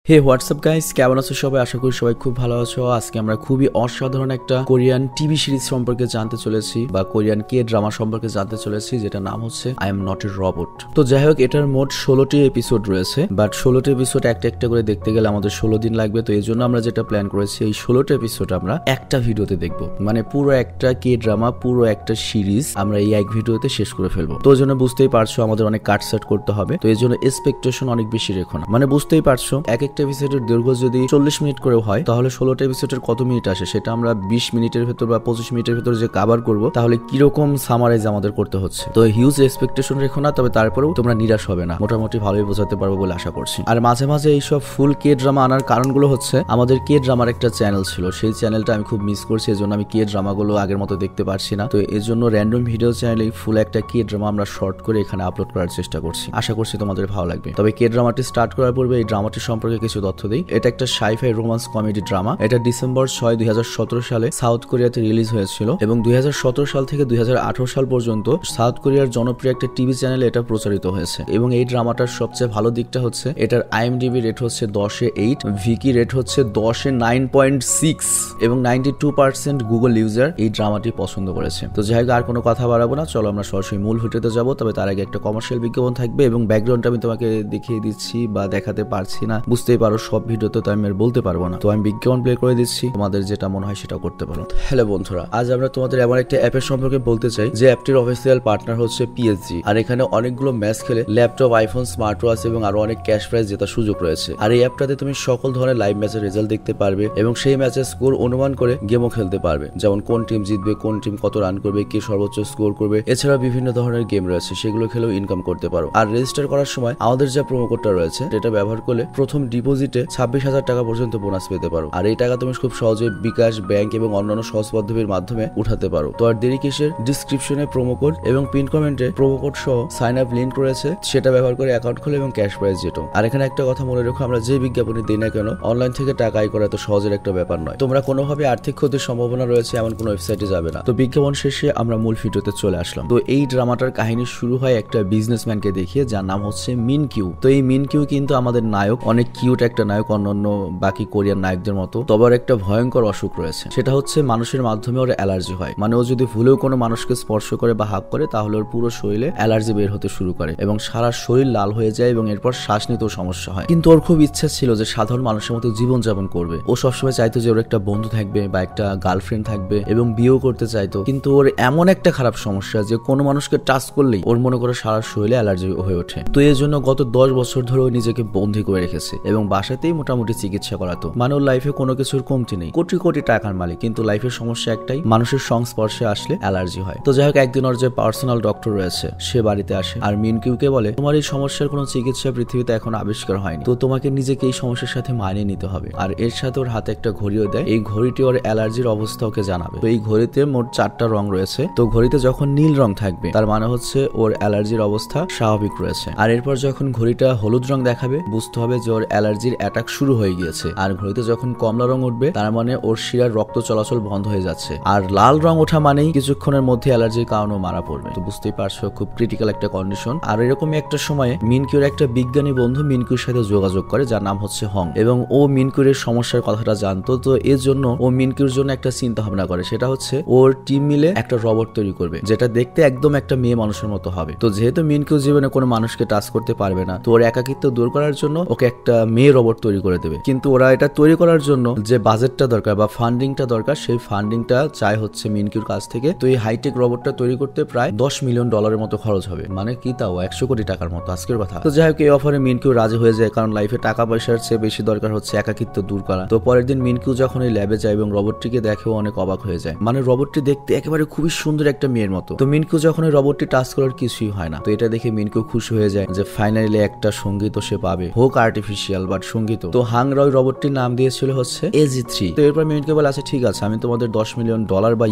হে WhatsApp guys, কেমন আছো সবাই? আশা করি সবাই খুব ভালো আছো। আজকে আমরা খুবই অসাধারণ একটা কোরিয়ান টিভি সিরিজ সম্পর্কে জানতে চলেছি বা কোরিয়ান কে ড্রামা সম্পর্কে জানতে চলেছি, যেটা নাম হচ্ছে I am not a robot. তো যাই হোক, এটার মোট 16টি এপিসোড রয়েছে, বাট 16টি এপিসোড একটা একটা করে দেখতে গেলে আমাদের 16 দিন লাগবে। তো এই জন্য আমরা যেটা প্ল্যান করেছি, এই 16টি এপিসোড আমরা একটা ভিডিওতে দেখবো, মানে পুরো একটা কে ড্রামা, পুরো একটা সিরিজ আমরা এই এক ভিডিওতে শেষ করে ফেলবো। তো ওই জন্য বুঝতেই পারছো আমাদের অনেক কাট সেট করতে হবে। তো এই জন্য এক্সপেকটেশন অনেক বেশি রেখো না, মানে বুঝতেই পারছো এক একটা এপিসোডের দৈর্ঘ্য যদি 40 মিনিট করেও হয়, তাহলে 16টা এপিসোডের কত মিনিট আসে সেটা আমরা 20 মিনিটের ভেতর বা 25 মিনিটের ভেতর যে কভার করব, তাহলে কিরকম সামারাইজ আমাদের করতে হচ্ছে। তো হিউজ এক্সপেকটেশন রেখো না, তবে তারপরেও তোমরা নিরাশ হবে না, মোটামুটি ভালোই বোঝাতে পারবো বলে আশা করছি। আর মাঝে মাঝে এইসব ফুল কে ড্রামা আনার কারণগুলো হচ্ছে, আমাদের কে ড্রামার একটা চ্যানেল ছিল, সেই চ্যানেলটা আমি খুব মিস করছি, এজন্য আমি কে ড্রামাগুলো আগের মতো দেখতে পারছি না। তো এর জন্য র্যান্ডম ভিডিও চ্যানেলে ফুল একটা কে ড্রামা আমরা শর্ট করে এখানে আপলোড করার চেষ্টা করছি। আশা করছি তোমাদের ভালো লাগবে। তবে কে ড্রামাটি স্টার্ট করার পূর্বে এই ড্রামাটি সম্পর্কে কিছু তথ্য দিই। এটা একটা সাই-ফাই রোমান্স কমেডি ড্রামা। এটা ডিসেম্বর 6, 2017 সালে সাউথ কোরিয়াতে রিলিজ হয়েছিল এবং 2017 সাল থেকে 2018 সাল পর্যন্ত সাউথ কোরিয়ার জনপ্রিয় একটা টিভি চ্যানেলে এটা প্রচারিত হয়েছে। এবং এই ড্রামাটার সবচেয়ে ভালো দিকটা হচ্ছে এটার আইএমডিবি রেট হচ্ছে 10-এ 8, ভিকি রেট হচ্ছে 10-এ 9.6 এবং 92% গুগল ইউজার এই ড্রামাটি পছন্দ করেছে। তো যাই হোক, আর কোনো কথা বাড়াবো না, চলো আমরা সরাসরি মূল ভিডিওতে যাবো। তবে তার আগে একটা কমার্শিয়াল বিজ্ঞাপন থাকবে এবং ব্যাকগ্রাউন্ডটা আমি তোমাকে দেখিয়ে দিচ্ছি বা দেখাতে পারছি না, বুঝতেই পারো সব ভিডিওতে তো আমি আর বলতে পারবো না। তো আমি বিজ্ঞাপন প্লে করে দিচ্ছি, তোমাদের যেটা মনে হয় সেটা করতে পারো। হ্যালো বন্ধুরা, আজ আমরা তোমাদের এমন একটা অ্যাপের সম্পর্কে বলতে চাই যে অ্যাপটির অফিসিয়াল পার্টনার হচ্ছে পিএসজি। আর এখানে অনেকগুলো ম্যাচ খেলে ল্যাপটপ, আইফোন, স্মার্ট ওয়াচ এবং আরো অনেক ক্যাশ প্রাইজ জেতার সুযোগ রয়েছে। আর এই অ্যাপটাতে তুমি সকল ধরনের লাইভ ম্যাচের রেজাল্ট দেখতে পারবে এবং সেই ম্যাচের স্কোর অনুমান করে গেমও খেলতে পারবে, যেমন কোন টিম জিতবে, কোন টিম কত রান করবে, কে সর্বোচ্চ স্কোর করবে। এছাড়া বিভিন্ন ধরনের গেম রয়েছে, সেগুলো খেলেও ইনকাম করতে পারো। আর রেজিস্টার করার সময় আমাদের যা প্রোমো কোডটা রয়েছে এটা ব্যবহার করলে প্রথম ডিপোজিটে 26,000 টাকা পর্যন্ত বোনাস পেতে পারো। আর এই টাকা তুমি খুব সহজে বিকাশ, ব্যাংক এবং অন্যান্য সহজ পদ্ধতির মাধ্যমে উঠাতে পারো। তো আর দেরি কিসের, ডিসক্রিপশনে প্রোমো কোড এবং পিন কমেন্টে প্রোমো কোড সহ সাইন আপ লিংক রয়েছে, সেটা ব্যবহার করে অ্যাকাউন্ট খোলো এবং ক্যাশ প্রাইজ জেটো। আর এখানে একটা কথা মনে রেখো, আমরা যে বিজ্ঞাপনই দিই না কেন, অনলাইন থেকে টাকা আয় করা তো সহজের একটা ব্যাপার নয়। তোমরা কোনোভাবে আর্থিক ক্ষতির সম্ভাবনা রয়েছে এমন কোনো ওয়েবসাইটে যাবে না। তো বিজ্ঞাপন শেষে আমরা মূল ভিডিওতে চলে আসলাম। তো এই ড্রামাটার কাহিনী শুরু হয় একটা বিজনেসম্যানকে দেখিয়ে, যার নাম হচ্ছে মিন কিউ। তো এই মিন কিউ কিন্তু আমাদের নায়ক, অনেক কিউট একটা নায়ক, অন্যান্য বাকি কোরিয়ান নায়কদের মতো। তবে একটা ভয়ঙ্কর অসুখ রয়েছে, সেটা হচ্ছে মানুষের মাধ্যমে ওর অ্যালার্জি হয়। মানে ও যদি ভুলেও কোনো মানুষকে স্পর্শ করে বা হাত করে, তাহলে ওর পুরো শরীরে অ্যালার্জি বের হতে শুরু করে এবং সারা শরীর লাল হয়ে যায় এবং এরপর শ্বাস নিতেও সমস্যা হয়। কিন্তু ওর খুব ইচ্ছা ছিল যে সাধারণ মানুষের মতো জীবনযাপন করবে। ও সবসময় চাইতো যে ওর একটা বন্ধু থাকবে বা একটা গার্লফ্রেন্ড থাকবে এবং বিয়েও করতে চাইতো। কিন্তু ওর এমন একটা খারাপ সমস্যা যে কোনো মানুষকে টাচ করলেই ওর মনে করে সারা শরীরে অ্যালার্জি হয়ে ওঠে। তো এর জন্য গত 10 বছর ধরে ও নিজেকে বন্দী করে রেখেছে এবং বাসাতেই মোটামুটি চিকিৎসা করাতো। মানে ওর লাইফে কোনো কিছুর কমতি নেই, কোটি কোটি টাকার মালিক, কিন্তু লাইফের সমস্যা একটাই, মানুষের সংস্পর্শে আসলে অ্যালার্জি হয়। তো যাই হোক, একদিন ওর যে পার্সোনাল ডক্টর রয়েছে সে বাড়িতে আসে আর মিনকিউকে বলে, তোমার এই সমস্যার কোনো চিকিৎসা পৃথিবীতে এখন আবিষ্কার হয়নি, তো তোমাকে নিজেকে এই সমস্যার সাথে মানিয়ে নিতে হবে। আর এর সাথে ওর হাতে একটা ঘড়িও দেয়, এই ঘড়িটি ওর অ্যালার্জির অবস্থা ওকে জানাবে। তো এই ঘড়িতে মোট 4টা রং রয়েছে। তো ঘড়িতে যখন নীল রং থাকবে তার মানে হচ্ছে ওর অ্যালার্জির অবস্থা স্বাভাবিক রয়েছে। আর এরপর যখন ঘড়িটা হলুদ রং দেখাবে, বুঝতে হবে যে ওর অ্যালার্জির অ্যাটাক শুরু হয়ে গিয়েছে। আর ঘড়িতে যখন কমলা রং উঠবে তার মানে ওর শিরার রক্ত চলাচল বন্ধ হয়ে যাচ্ছে। আর লাল রং ওঠা মানেই কিছুক্ষণের মধ্যে অ্যালার্জির কারণেও মারা পড়বে। তো বুঝতেই পারছো খুব ক্রিটিক্যাল একটা কন্ডিশন। আর এরকমই একটা সময়ে মিনকিউর একটা বিজ্ঞানী বন্ধু মিনকিউর সাথে যোগাযোগ করে, যার নাম হচ্ছে হং, এবং ও মিনকিউর সমস্যার কথাটা জানতো। তো এর জন্য ও মিনকিউর জন্য একটা চিন্তা ভাবনা করে, সেটা হচ্ছে ওর টিম মিলে একটা রোবট তৈরি করবে, যেটা দেখতে একদম একটা মেয়ে মানুষের মতো হবে। তো যেহেতু মিনকিউ জীবনে কোনো মানুষকে টাচ করতে পারবে না, তো ওর একাকিত্ব দূর করার জন্য ওকে একটা মেয়ে রোবট তৈরি করে দেবে। কিন্তু ওরা এটা তৈরি করার জন্য যে বাজেটটা দরকার বা ফান্ডিংটা দরকার, সেই ফান্ডিংটা চাই হচ্ছে মিনকিউর কাছ থেকে। তো এই হাইটেক রোবটটা তৈরি করতে প্রায় $10 মিলিয়ন মতো খরচ হবে, মানে কি তাও 100 কোটি টাকার মতো, আজকের কথা। তো যাই হোক, এই অফারে মিনকিউ রাজি হয়ে যায়, কারণ লাইফে টাকা পয়সার চেয়ে বেশি দরকার হচ্ছে একাকিত্ব দূর করা। তো পরের দিন মিনকিউ যখন এই ল্যাবে যায় এবং রোবটটিকে দেখেও অনেক অবাক হয়ে যায়, মানে রোবটটি দেখতে একেবারে খুবই সুন্দর একটা মেয়ের মতো। তো মিনকিউ যখন এই রোবটটি টাচ করার কিছুই হয় না। তো এটা দেখে মিনকিউ খুশি হয়ে যায় যে ফাইনালি একটা সঙ্গীত সে পাবে, হোক আর্টিফিশিয়াল বাট সঙ্গীত। তো হাংরা ওই রোবটটির নাম দিয়েছিল হচ্ছে AG3। তো এরপর মিনকিউ বলে, আচ্ছা ঠিক আছে, আমি তোমাদের $10 মিলিয়ন বা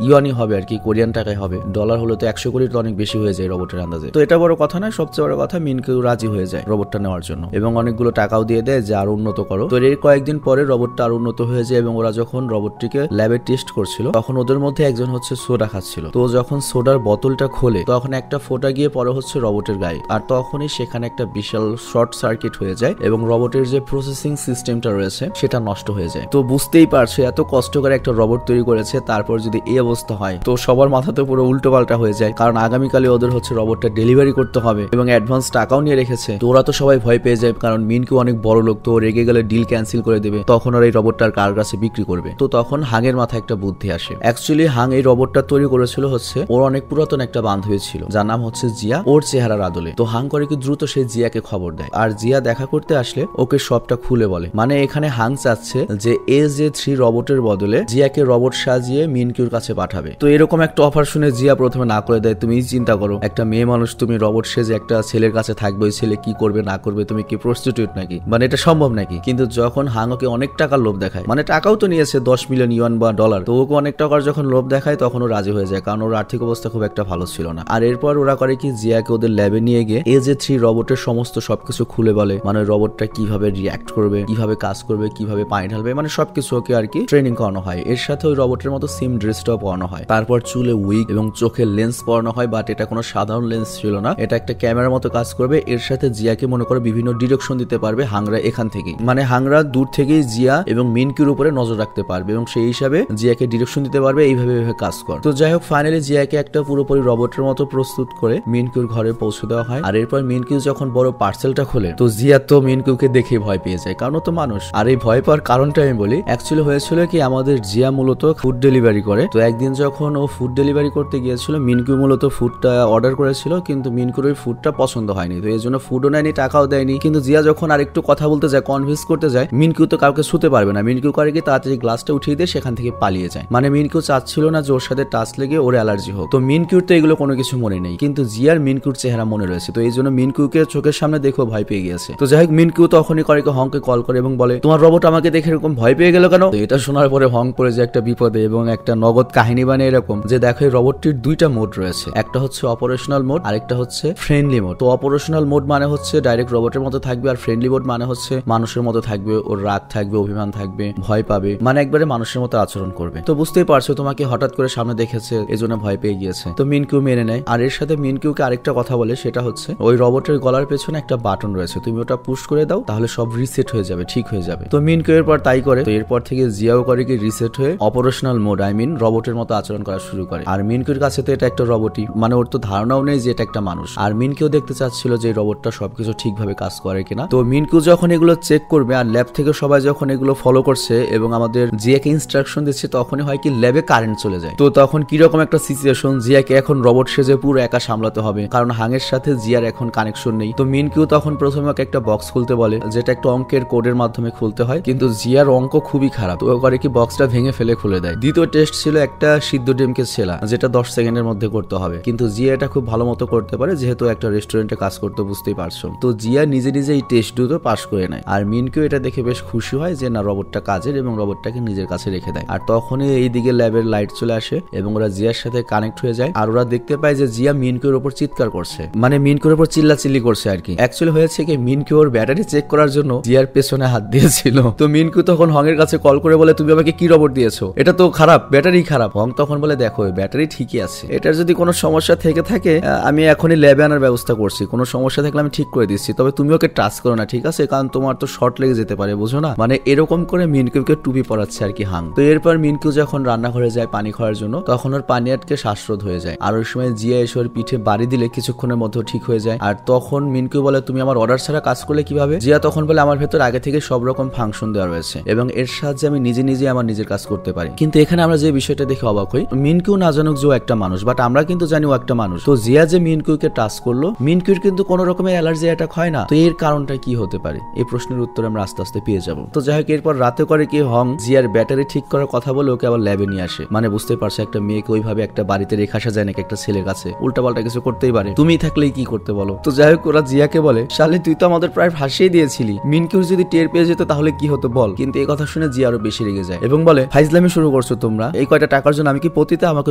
ইউয়ানই হবে আর কি, কোরিয়ান টাকায় হবে, ডলার হলে তো 100 কোটি তো অনেক বেশি হয়ে যায় রোবটের আন্দাজে। তো এটা বড় কথা নয়, সবচেয়ে বড় কথা মিনকিউ রাজি হয়ে যায় রোবটটা নেওয়ার জন্য এবং অনেকগুলো টাকাও দিয়ে দেয় যে আরো উন্নত করো। তো এর কয়েকদিন পরে রোবটটা আরো উন্নত হয়ে যায় এবং ওরা যখন রোবটটিকে ল্যাবে টেস্ট করছিল, তখন ওদের মধ্যে একজন হচ্ছে সোডা খাচ্ছিল। তো যখন সোডার বোতলটা খোলে, তখন একটা ফোঁটা গিয়ে পরে হচ্ছে রোবটের গায়ে, আর তখনই সেখানে একটা বিশাল শর্ট সার্কিট হয়ে যায় এবং রোবট রোবটের যে প্রসেসিং সিস্টেমটা রয়েছে সেটা নষ্ট হয়ে যায়। তো বুঝতেই পারছো এত কষ্ট করে একটা রোবট তৈরি করেছে, তারপর যদি এই অবস্থা হয় তো সবার মাথাতে পুরো উল্টো পাল্টা হয়ে যায়। কারণ আগামীকালে ওদের হচ্ছে রোবটটা ডেলিভারি করতে হবে এবং অ্যাডভান্স টাকাও নিয়ে রেখেছে। তো ওরা তো সবাই ভয় পেয়ে যায়, কারণ মিনকিউ অনেক বড় লোক, তো রেগে গেলে ডিল ক্যান্সেল করে দেবে, তখন ওরা এই রোবটটার কার কাছে বিক্রি করবে। তো তখন হাঙের মাথায় একটা বুদ্ধি আসে। অ্যাকচুয়ালি হাং এই রোবটটা তৈরি করেছিল হচ্ছে ওর অনেক পুরাতন একটা বান্ধবী ছিল যার নাম হচ্ছে জিয়া, ওর চেহারার আদলে। তো হাং করে কি দ্রুত সে জিয়াকে খবর দেয়, আর জিয়া দেখা করতে আসলে ওকে সবটা খুলে বলে। মানে এখানে হাং চাচ্ছে যে AJ3 রোবটের বদলে জিয়াকে রোবট সাজিয়ে মিনকিউর কাছে পাঠাবে। তো এরকম একটা অফার শুনে জিয়া প্রথমে না করে দেয়। তুমি চিন্তা করো, একটা মেয়ে মানুষ তুমি রোবট সেজে একটা ছেলের কাছে থাকবে, ওই ছেলে কি করবে না করবে, তুমি কি প্রস্টিটিউট নাকি? মানে এটা সম্ভব নাকি? কিন্তু যখন হাং ওকে অনেক টাকার লোভ দেখায়, মানে টাকাও তো নিয়েছে 10 মিলিয়ন ইউয়ান বা ডলার, তো ওকে অনেক টাকার যখন লোভ দেখায় তখন ও রাজি হয়ে যায়, কারণ ওর আর্থিক অবস্থা খুব একটা ভালো ছিল না। আর এরপর ওরা করে কি জিয়াকে ওদের ল্যাবে নিয়ে গিয়ে AJ3 রোবটের সমস্ত সবকিছু খুলে বলে, মানে রোবটটা কিভাবে রিয়াক্ট করবে, কিভাবে কাজ করবে, কিভাবে পানি ঢালবে, মানে সবকিছু ওকে আর কি ট্রেনিং করানো হয়। এর সাথে ওই রোবটের মতো সিম ড্রেসটাও পরানো হয়। তারপর চুলে উইগ এবং চোখে লেন্স পরানো হয়, বাট এটা কোনো সাধারণ লেন্স ছিল না, এটা একটা ক্যামেরার মতো কাজ করবে। এর সাথে জিয়াকে মনে করে বিভিন্ন ডিরেকশন দিতে পারবে হাংরা এখান থেকেই, মানে হাংরা দূর থেকেই জিয়া এবং মিনকিউর উপরে নজর রাখতে পারবে এবং সেই হিসাবে জিয়াকে ডিরেকশন দিতে পারবে এইভাবে কাজ কর। তো যাই হোক, ফাইনালি জিয়াকে একটা পুরোপুরি রোবটের মতো প্রস্তুত করে মিনকিউর ঘরে পৌঁছে দেওয়া হয়। আর এরপর মিনকিউ যখন বড় পার্সেলটা খোলে তো জিয়া তো মিনকিউকে দেখে ভয় পেয়ে যায়, কারণ ও তো মানুষ। আর এই ভয় পাওয়ার কারণটা আমি বলি, অ্যাকচুয়ালি হয়েছিল কি, আমাদের জিয়া মূলত ফুড ডেলিভারি করে। তো একদিন যখন ও ফুড ডেলিভারি করতে গিয়েছিল, মিনকিউ মূলত ফুডটা অর্ডার করেছিল, কিন্তু মিনকিউর ওই ফুডটা পছন্দ হয়নি, তো এই জন্য ফুডও নেয়নি, টাকাও দেয়নি। কিন্তু জিয়া যখন আর একটু কথা বলতে যায়, কনভিন্স করতে যায়, মিনকিউ তো কাউকে ছুতে পারবে না। মিনকিউ করে কি তাড়াতাড়ি গ্লাসটা উঠিয়ে দিয়ে সেখান থেকে পালিয়ে যায়। মানে মিনকিউ চাচ্ছিল না যে ওর সাথে টাচ লেগে ওর অ্যালার্জি হোক। তো মিনকিউর তো এগুলো কোনো কিছু মনে নেই, কিন্তু জিয়ার মিনকিউর চেহারা মনে রয়েছে, তো এই জন্য মিনকিউকে চোখের সামনে দেখো ভয় পেয়ে গিয়েছে। তো যাই হোক, মিনকিউ তখনই করে হংকে কল করে এবং বলে, তোমার রোবট আমাকে দেখে এরকম ভয় পেয়ে গেল কেন? তো এটা শোনার পরে হং পড়ে যায় একটা বিপদে এবং একটা নগদ কাহিনী বানিয়ে এরকম যে দেখো এই রোবটটির দুইটা মোড রয়েছে, একটা হচ্ছে অপারেশনাল মোড আর একটা হচ্ছে ফ্রেন্ডলি মোড। তো অপারেশনাল মোড মানে হচ্ছে ডাইরেক্ট রোবটের মতো থাকবে, আর ফ্রেন্ডলি মোড মানে হচ্ছে মানুষের মতো থাকবে, ওর রাগ থাকবে, অভিমান থাকবে, ভয় পাবে, মানে একবারে মানুষের মতো আচরণ করবে। তো বুঝতেই পারছো, তোমাকে হঠাৎ করে সামনে দেখেছে এজন্য ভয় পেয়ে গিয়েছে। তো মিনকিউ মেনে নেয়। আর এর সাথে মিনকিউকে আরেকটা কথা বলে, সেটা হচ্ছে ওই রোবটের গলার পেছনে একটা বাটন রয়েছে, তুমি ওটা পুশ করে দাও, তাহলে সব রিসেট হয়ে যাবে, ঠিক হয়ে যাবে। তো মিনকিউ এরপর তাই করে। তো এরপর থেকে জিয়াও করে কি রিসেট হয়ে অপারেশনাল মোড, আই মিন রোবটের মতো আচরণ করা শুরু করে। আর মিনকিউর কাছে তো এটা একটা রোবটই, মানে ওর তো ধারণাও নেই যে এটা একটা মানুষ। আর মিনকিউ দেখতে চাচ্ছিল যে এই রোবটটা সবকিছু ঠিকভাবে কাজ করে কিনা। তো মিনকিউ যখন এগুলো চেক করবে আর ল্যাব থেকে সবাই যখন এগুলো ফলো করছে এবং আমাদের জিয়াকে ইনস্ট্রাকশন দিচ্ছে, তখনই হয় কি ল্যাবে কারেন্ট চলে যায়। তো তখন কিরকম একটা সিচুয়েশন, জিয়াকে এখন রোবট সেজে পুরো একা সামলাতে হবে, কারণ হাঙের সাথে জিয়ার এখন কানেকশন নেই। তো মিনকিউ তখন প্রথমে একটা বক্স খুলতে বলে, যেটা একটা অঙ্কের কোডের মাধ্যমে খুলতে হয়, কিন্তু জিয়ার অঙ্ক খুবই খারাপ, তো করে কি বক্সটা ভেঙে ফেলে খুলে দেয়। দ্বিতীয় টেস্ট ছিল একটা সিদ্ধ ডিমকে ছেলা, যেটা 10 সেকেন্ডের মধ্যে করতে হবে, কিন্তু জিয়া এটা খুব ভালো মতো করতে পারে, যেহেতু একটা রেস্টুরেন্টে কাজ করতে, বুঝতেই পারছো। তো জিয়া নিজে নিজে এই টেস্ট দুটো পাস করে নেয়। আর মিনকিউ এটা দেখে বেশ খুশি হয় যে না, রোবটটা কাজের, এবং রোবটটাকে নিজের কাছে রেখে দেয়। আর তখনই এইদিকে ল্যাবের লাইট চলে আসে এবং ওরা জিয়ার সাথে কানেক্ট হয়ে যায়। আর ওরা দেখতে পায় যে জিয়া মিনকিউর উপর চিৎকার করছে, মানে মিনকিউর উপর চিল্লাচিল্লি করছে আর কি। অ্যাকচুয়ালি হয়েছে কি, মিনকিউ ওর ব্যাটারি চেক করার জন্য জিয়ার পেছনে হাত দিয়েছিল। তো মিনকিউ তখন হংয়ের কাছে কল করে বলে, তুমি আমাকে কি রোবট দিয়েছো, এটা তো খারাপ, ব্যাটারি খারাপ। হং তখন বলে, দেখো ব্যাটারি ঠিকই আছে, এটার যদি কোনো সমস্যা থেকে থাকে আমি এখনই ল্যাবে আনার ব্যবস্থা করছি, কোনো সমস্যা থাকলে আমি ঠিক করে দিচ্ছি, তবে তুমি ওকে টাচ করো না, ঠিক আছে, কারণ তোমার তো শর্ট লেগে যেতে পারে, বুঝো না। মানে এরকম করে মিনকিউকে টুপি পরাচ্ছে আর কি হাং। তো এরপর মিনকিউ যখন রান্নাঘরে যায় পানি খাওয়ার জন্য, তখন ওর পানি আটকে শ্বাসরোধ হয়ে যায়। আর ওই সময় জিয়া এসে ওর পিঠে বাড়ি দিলে কিছুক্ষণের মধ্যে ঠিক হয়ে যায়। আর তখন মিনকিউ বলে, তুমি আমার অর্ডার ছাড়া কাজ করলে কিভাবে? জিয়া তখন বলে, আমার ভেতর আগে থেকে সব রকম ফাংশন দেওয়া রয়েছে এবং এর সাহায্যে আমি নিজে নিজে আমার নিজের কাজ করতে পারি। কিন্তু এখানে আমরা যে বিষয়টা দেখে অবাক হই, মিনকিউ না জানুক যে ও একটা মানুষ, বাট আমরা কিন্তু জানি ও একটা মানুষ। তো জিয়া যে মিনকিউকে টাচ করলো, মিনকিউর কিন্তু কোনো রকমের অ্যালার্জি অ্যাটাক হয় না। তো এর কারণটা কি হতে পারে, এই প্রশ্নের উত্তর আমরা আস্তে আস্তে পেয়ে যাবো। তো যাই হোক, এরপর রাতে করে কি হং জিয়ার ব্যাটারি ঠিক করার কথা বলে ওকে আবার ল্যাবে নিয়ে আসে। মানে বুঝতে পারছে একটা মেয়েকে ওইভাবে একটা বাড়িতে রেখে আসা যায় নাকি একটা ছেলের কাছে, উল্টাপাল্টা কিছু করতেই পারে, তুমি থাকলেই কি করতে বলো। তো যাই হোক, ওরা জিয়াকে বলে, শালি তুই তো আমাদের প্রায় ফাঁসিয়ে দিয়েছিলি, মিনকিউ যদি টের পেয়ে যেত তাহলে কি হতো বল। কিন্তু এই কথা শুনে জিয়া আরো বেশি রেগে যায় এবং বলে, ফাইজলামি শুরু করছো তোমরা, এই কয়টা টাকার জন্য আমি কি পতিতে আমাকে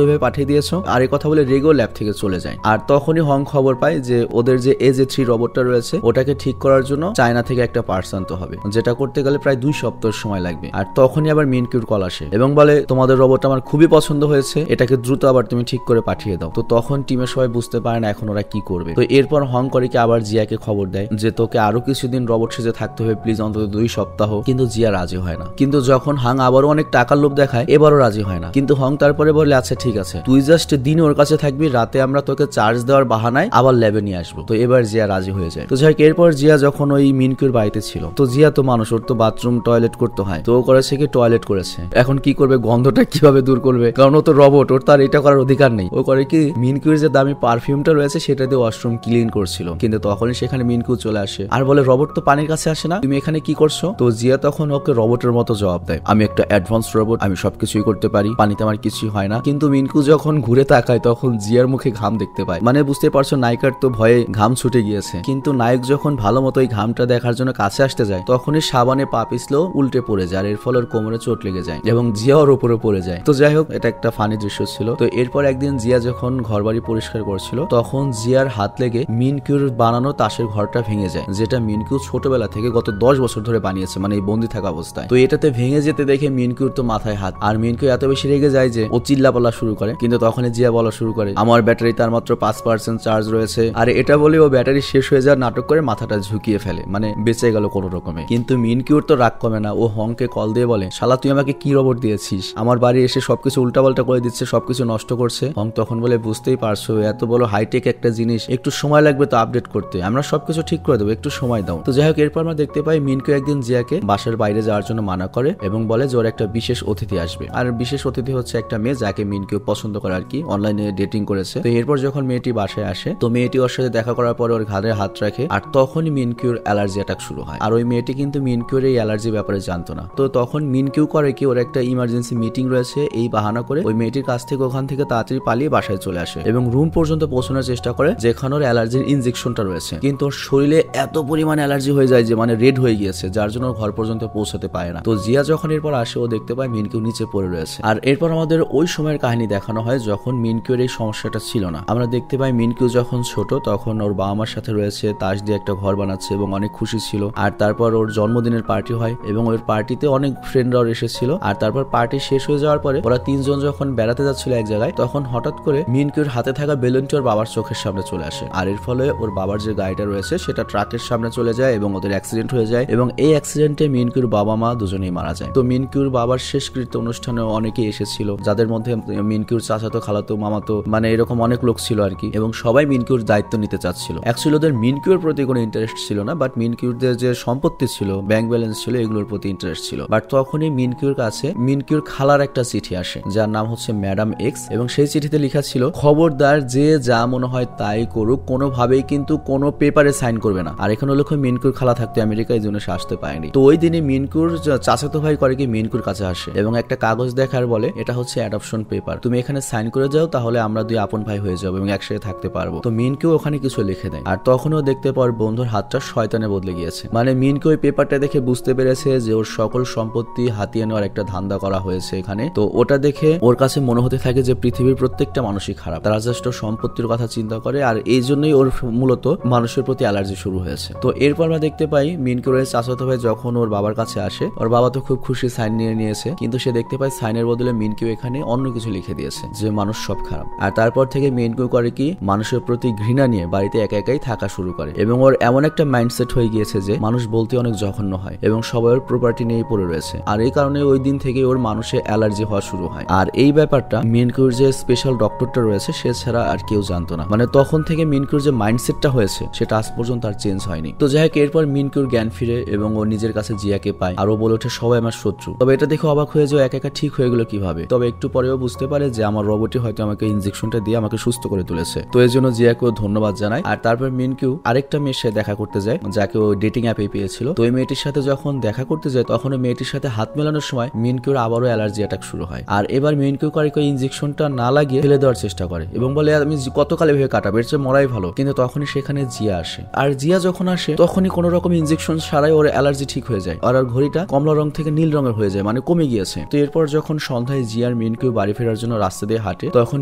ওইভাবে পাঠিয়ে দিয়েছো? আর এই কথা বলে রেগেও ল্যাব থেকে চলে যায়। আর তখনই হং খবর পায় যে ওদের যে AJ3 রোবটটা রয়েছে ওটাকে ঠিক করার জন্য চায়না থেকে একটা পার্টস আনতে হবে, যেটা করতে গেলে প্রায় 2 সপ্তাহ সময় লাগবে। আর তখনই আবার মিনকিউর কল আসে এবং বলে, তোমাদের রোবট আমার খুবই পছন্দ হয়েছে, এটাকে দ্রুত আবার তুমি ঠিক করে পাঠিয়ে দাও। তো তখন টিমের সবাই বুঝতে পারে না এখন ওরা কি করবে। তো এরপর হং করে কি আবার জিয়াকে খবর দেয় যে তোকে আরো কিছুদিন রোবট সেজে থাকতে হবে প্লিজ অন্তত 2 সপ্তাহ, কিন্তু জিয়া রাজি হয় না। কিন্তু যখন হাং আবারও অনেক টাকার লোভ দেখায় এবারও রাজি হয় না। কিন্তু হং তারপরে বলে আচ্ছা ঠিক আছে, তুই জাস্ট দিনে ওর কাছে থাকবি, রাতে আমরা তোকে চার্জ দেওয়ার বাহানায় আবার ল্যাবে নিয়ে আসবো। তো এবার জিয়া রাজি হয়ে যায়। তো যাই হোক, এরপর জিয়া যখন ওই মিনকিউর বাড়িতে ছিল, তো জিয়া তো মানুষ, ওর তো বাথরুম টয়লেট করতে হয়, তো ও করেছে কি টয়লেট করেছে। এখন কি করবে, গন্ধটা কিভাবে দূর করবে, কারণ ও তো রোবট, ওর তার এটা করার অধিকার নেই। ও করে কি মিনকিউর যে দামি পারফিউমটা রয়েছে সেটা দিয়ে ওয়াশরুম ক্লিন করছিল, কিন্তু তখনই সেখানে মিনকিউ চলে আসে আর বলে রোবট তো পানির কাছে আসে না, তুমি এখানে কি করছো? তো জিয়া তখন ওকে রোবটের মতো জবাব দেয়, আমি একটা অ্যাডভান্স রোবট, আমি সবকিছুই করতে পারি, পানিতে আমার কিছুই হয় না। কিন্তু মিনকিউ যখন ঘুরে তাকায় তখন জিয়ার মুখে ঘাম দেখতে পায়। মানে বুঝতে পারছো নায়িকার তো ভয়ে ঘাম ছুটে গিয়েছে। কিন্তু নায়ক যখন ভালো মতো এই ঘামটা দেখার জন্য কাছে আসতে যায় তখনই সাবানে পা পিছলেও উল্টে পড়ে যায়, আর এর ফলে ওর কোমরে চোট লেগে যায় এবং জিয়া ওর উপরে পড়ে যায়। তো যাই হোক, এটা একটা ফানি দৃশ্য ছিল। তো এরপর একদিন জিয়া যখন ঘরবাড়ি পরিষ্কার করছিল তখন জিয়ার হাত লেগে মিনকিউর বানানো তাসের ঘরটা ভেঙে যায়, যেটা মিনকিউ ছোটবেলা থেকে গত 10 বছর ধরে বানিয়েছে, মানে এই বন্দি থাকা অবস্থায়। তো এটাতে ভেঙে যেতে দেখে মিনকিউর তো মাথায় হাত, আর মিনকিউ এত বেশি রেগে যায় যে ও চিল্লা বলা শুরু করে। কিন্তু তখনই জিয়া বলা শুরু করে, আমার ব্যাটারি তার মাত্র 5% চার্জ রয়েছে, আর এটা বলে ও ব্যাটারি শেষ হয়ে যাওয়ার নাটক করে মাথাটা ঝুঁকিয়ে ফেলে, মানে বেঁচে গেল কোনো রকমে। কিন্তু মিনকিউর তো রাগ কমে না, ও হংকে কল দিয়ে বলে, শালা তুই আমাকে কি রোবট দিয়েছিস, আমার বাড়ি এসে সবকিছু উল্টাপাল্টা করে দিচ্ছে, সবকিছু নষ্ট করছে। হং তখন বলে, বুঝতেই পারছো এত বড় হাইটেক একটা জিনিস, একটু সময় লাগবে তো আপডেট করতে, আমরা সবকিছু ঠিক করে দেবো, একটু সময় দাও। তো যাই হোক, এরপর আমরা দেখতে পাই মিনকিউ একদিন জিয়াকে বাসার বাইরে যাওয়ার জন্য মানা করে এবং বলে যে ওর একটা বিশেষ অতিথি আসবে, আর বিশেষ অতিথি হচ্ছে একটা মেয়ে যাকে মিনকিউ পছন্দ করে আর কি, অনলাইনে ডেটিং করেছে। তো এরপর যখন মেয়েটি বাসায় আসে তো মেয়েটি ওর সাথে দেখা করার পরে ওর ঘাড়ে হাত রাখে, আর তখনই মিনকিউর অ্যালার্জি অ্যাটাক শুরু হয়। আর ওই মেয়েটি কিন্তু মিনকিউর এই অ্যালার্জি ব্যাপারে জানতো না। তো তখন মিনকিউ করে কি, ওর একটা ইমার্জেন্সি মিটিং রয়েছে, এই বাহানা করে ওই মেয়েটির কাছ থেকে ওখান থেকে তাড়াতাড়ি পালিয়ে বাসায় চলে আসে এবং রুম পর্যন্ত পৌঁছানোর চেষ্টা করে যেখানে ওর অ্যালার্জির ইনজেকশনটা রয়েছে। কিন্তু ওর শরীরে এত পরিমাণে অ্যালার্জি হয়ে যায় যে মানে রেড হয়ে গিয়েছে, যার জন্য ঘর পর্যন্ত পৌঁছাতে পারে না। তো জিয়া যখন এরপর আসে ও দেখতে পায় মিনকিউ নিচে পড়ে রয়েছে। আর এরপর আমাদের ওই সময়ের কাহিনী দেখানো হয় যখন মিনকিউর এই সমস্যাটা ছিল না। আমরা দেখতে পাই মিনকিউ যখন ছোট তখন ওর বাবা মার সাথে রয়েছে, তাস দিয়ে একটা ঘর বানাচ্ছে এবং অনেক খুশি ছিল। আর তারপর ওর জন্মদিনের পার্টি হয় এবং ওর পার্টিতে অনেক ফ্রেন্ডরাও এসেছিল। আর তারপর পার্টি শেষ হয়ে যাওয়ার পরে ওরা 3 জন যখন বেড়াতে যাচ্ছিল এক জায়গায়, তখন হঠাৎ করে মিনকিউর হাতে থাকা বেলুনটি ওর বাবার চোখের সামনে চলে আসে। আর এর ফলে ওর বাবার যে গাড়িটা রয়েছে সেটা ট্রাকের সামনে চলে যায় এবং ওদের অ্যাক্সিডেন্ট হয়ে যায় এবং এই অ্যাক্সিডেন্টে মিনকিউর বাবা মা দুজনেই মারা যায়। তো মিনকিউর বাবার শেষকৃত্য অনুষ্ঠানে অনেকে এসেছিল, যাদের মধ্যে মিনকিউর চাচাতো, খালাতো, মামাতো, মানে এরকম অনেক লোক ছিল আর কি, এবং সবাই মিনকিউর দায়িত্ব নিতে চাচ্ছিল। অ্যাকচুয়ালি ওদের মিনকিউর প্রতি কোনো ইন্টারেস্ট ছিল না, বাট মিনকিউরদের যে সম্পত্তি ছিল, ব্যাংক ব্যালেন্স ছিল, এগুলোর প্রতি ইন্টারেস্ট ছিল। বাট তখনই মিনকিউর কাছে মিনকিউর খালার একটা চিঠি আসে যার নাম হচ্ছে ম্যাডাম এক্স, এবং সেই চিঠিতে লেখা ছিল, খবরদার যে যা মনে হয় তাই করুক, কোনোভাবেই কিন্তু কোনো পেপারে সাইন করবে না। আর এখানে লক্ষ্য মিনকিউর খালা থাকতে আমেরিকায় জন্য সে আসতে পারেনি। তো ওই দিনে মিনকিউর চাচাতো ভাই করে কি মিনকিউর কাছে আসে এবং একটা কাগজ দেখার বলে, এটা হচ্ছে অ্যাডপশন পেপার, তুমি এখানে সাইন করে যাও, তাহলে আমরা 2 আপন ভাই হয়ে যাবো এবং একসাথে থাকতে পারবো। তো মিনকিউ ওখানে কিছু লিখে দেয়, আর তখনও দেখতে পাওয়ার বন্ধুর হাতটা শয়তানে বদলে গিয়েছে। মানে মিনকিউ ওই পেপারটা দেখে বুঝতে পেরেছে যে ওর সকল সম্পত্তি হাতিয়ে নেওয়ার একটা ধান্দা করা হয়েছে এখানে। তো ওটা দেখে ওর কাছে মনে হতে থাকে যে পৃথিবীর প্রত্যেকটা মানুষই খারাপ, তারা জাস্ট সম্পত্তির কথা চিন্তা করে, আর এই জন্যই ওর মূলত মানুষের প্রতি অ্যালার্জি শুরু হয়েছে। তো এরপর আমরা দেখতে পাই মিনকিউর চাচাতো ভাই যখন ওর বাবার কাছে আসে, ওর বাবা তো খুব খুশি সাইন নিয়ে নিয়েছে, কিন্তু সে দেখতে পায় সাইনের বদলে মিনকিউ এখানে অন্য কিছু লিখে দিয়েছে যে মানুষ সব খারাপ। আর তারপর থেকে মিনকিউ করে কি, মানুষের প্রতি ঘৃণা নিয়ে বাড়িতে একা একাই থাকা শুরু করে এবং ওর এমন একটা মাইন্ডসেট হয়ে গিয়েছে যে মানুষ বলতে অনেক জঘন্য হয় এবং সবাই ওর প্রপার্টি নিয়েই পড়ে রয়েছে। আর এই কারণে ওই দিন থেকে ওর মানুষের অ্যালার্জি হওয়া শুরু হয়। আর এই ব্যাপারটা মিনকিউর যে স্পেশাল ডক্টরটা রয়েছে সে ছাড়া আর কেউ জানতো না। মানে তখন থেকে মিনকিউর যে মাইন্ডসেটটা হয়েছে সেটা আজ পর্যন্ত আর চেঞ্জ হয়নি। তো যাই হোক, এরপর মিনকিউর জ্ঞান ফিরে এবং ও নিজের কাছে জিয়াকে পায়, আর ও বলে ওঠে সবাই আমার শত্রু। তবে এটা দেখে অবাক হয়ে যাও একা একা ঠিক হয়ে গেল কিভাবে। তবে একটু পরেও বুঝতে পারে যে আমার রোবটই হয়তো আমাকে ইনজেকশনটা দিয়ে আমাকে সুস্থ করে তুলেছে। তো এর জন্য জিয়াকেও ধন্যবাদ জানায়। আর তারপর মিনকিউ আরেকটা মেয়ের সাথে দেখা করতে যায় যাকে ও ডেটিং অ্যাপে পেয়েছিল। তো ওই মেয়েটির সাথে যখন দেখা করতে যায় তখন ওই মেয়েটির সাথে হাত মেলানোর সময় মিনকিউর আবারও অ্যালার্জি অ্যাটাক শুরু হয়। আর এবার মিনকিউ করে ইনজেকশনটা না লাগিয়ে ফেলে দেওয়ার চেষ্টা করে এবং বলে আমি কতকালে ভেবে কাটাবো, এর চেয়ে মরাই ভালো। কিন্তু তখনই সেখানে জিয়া আসে, আর জিয়া যখন আসে তখনই কোনো রকম ইনজেকশন ছাড়াই ওর অ্যালার্জি ঠিক হয়ে যায়, আর ঘড়িটা কমলা রং থেকে নীল রঙের হয়ে যায়, মানে কমে গিয়েছে। তো এরপর যখন সন্ধ্যায় জিয়ার মিনকিউ বাড়ি ফেরার জন্য রাস্তা দিয়ে হাঁটে তখন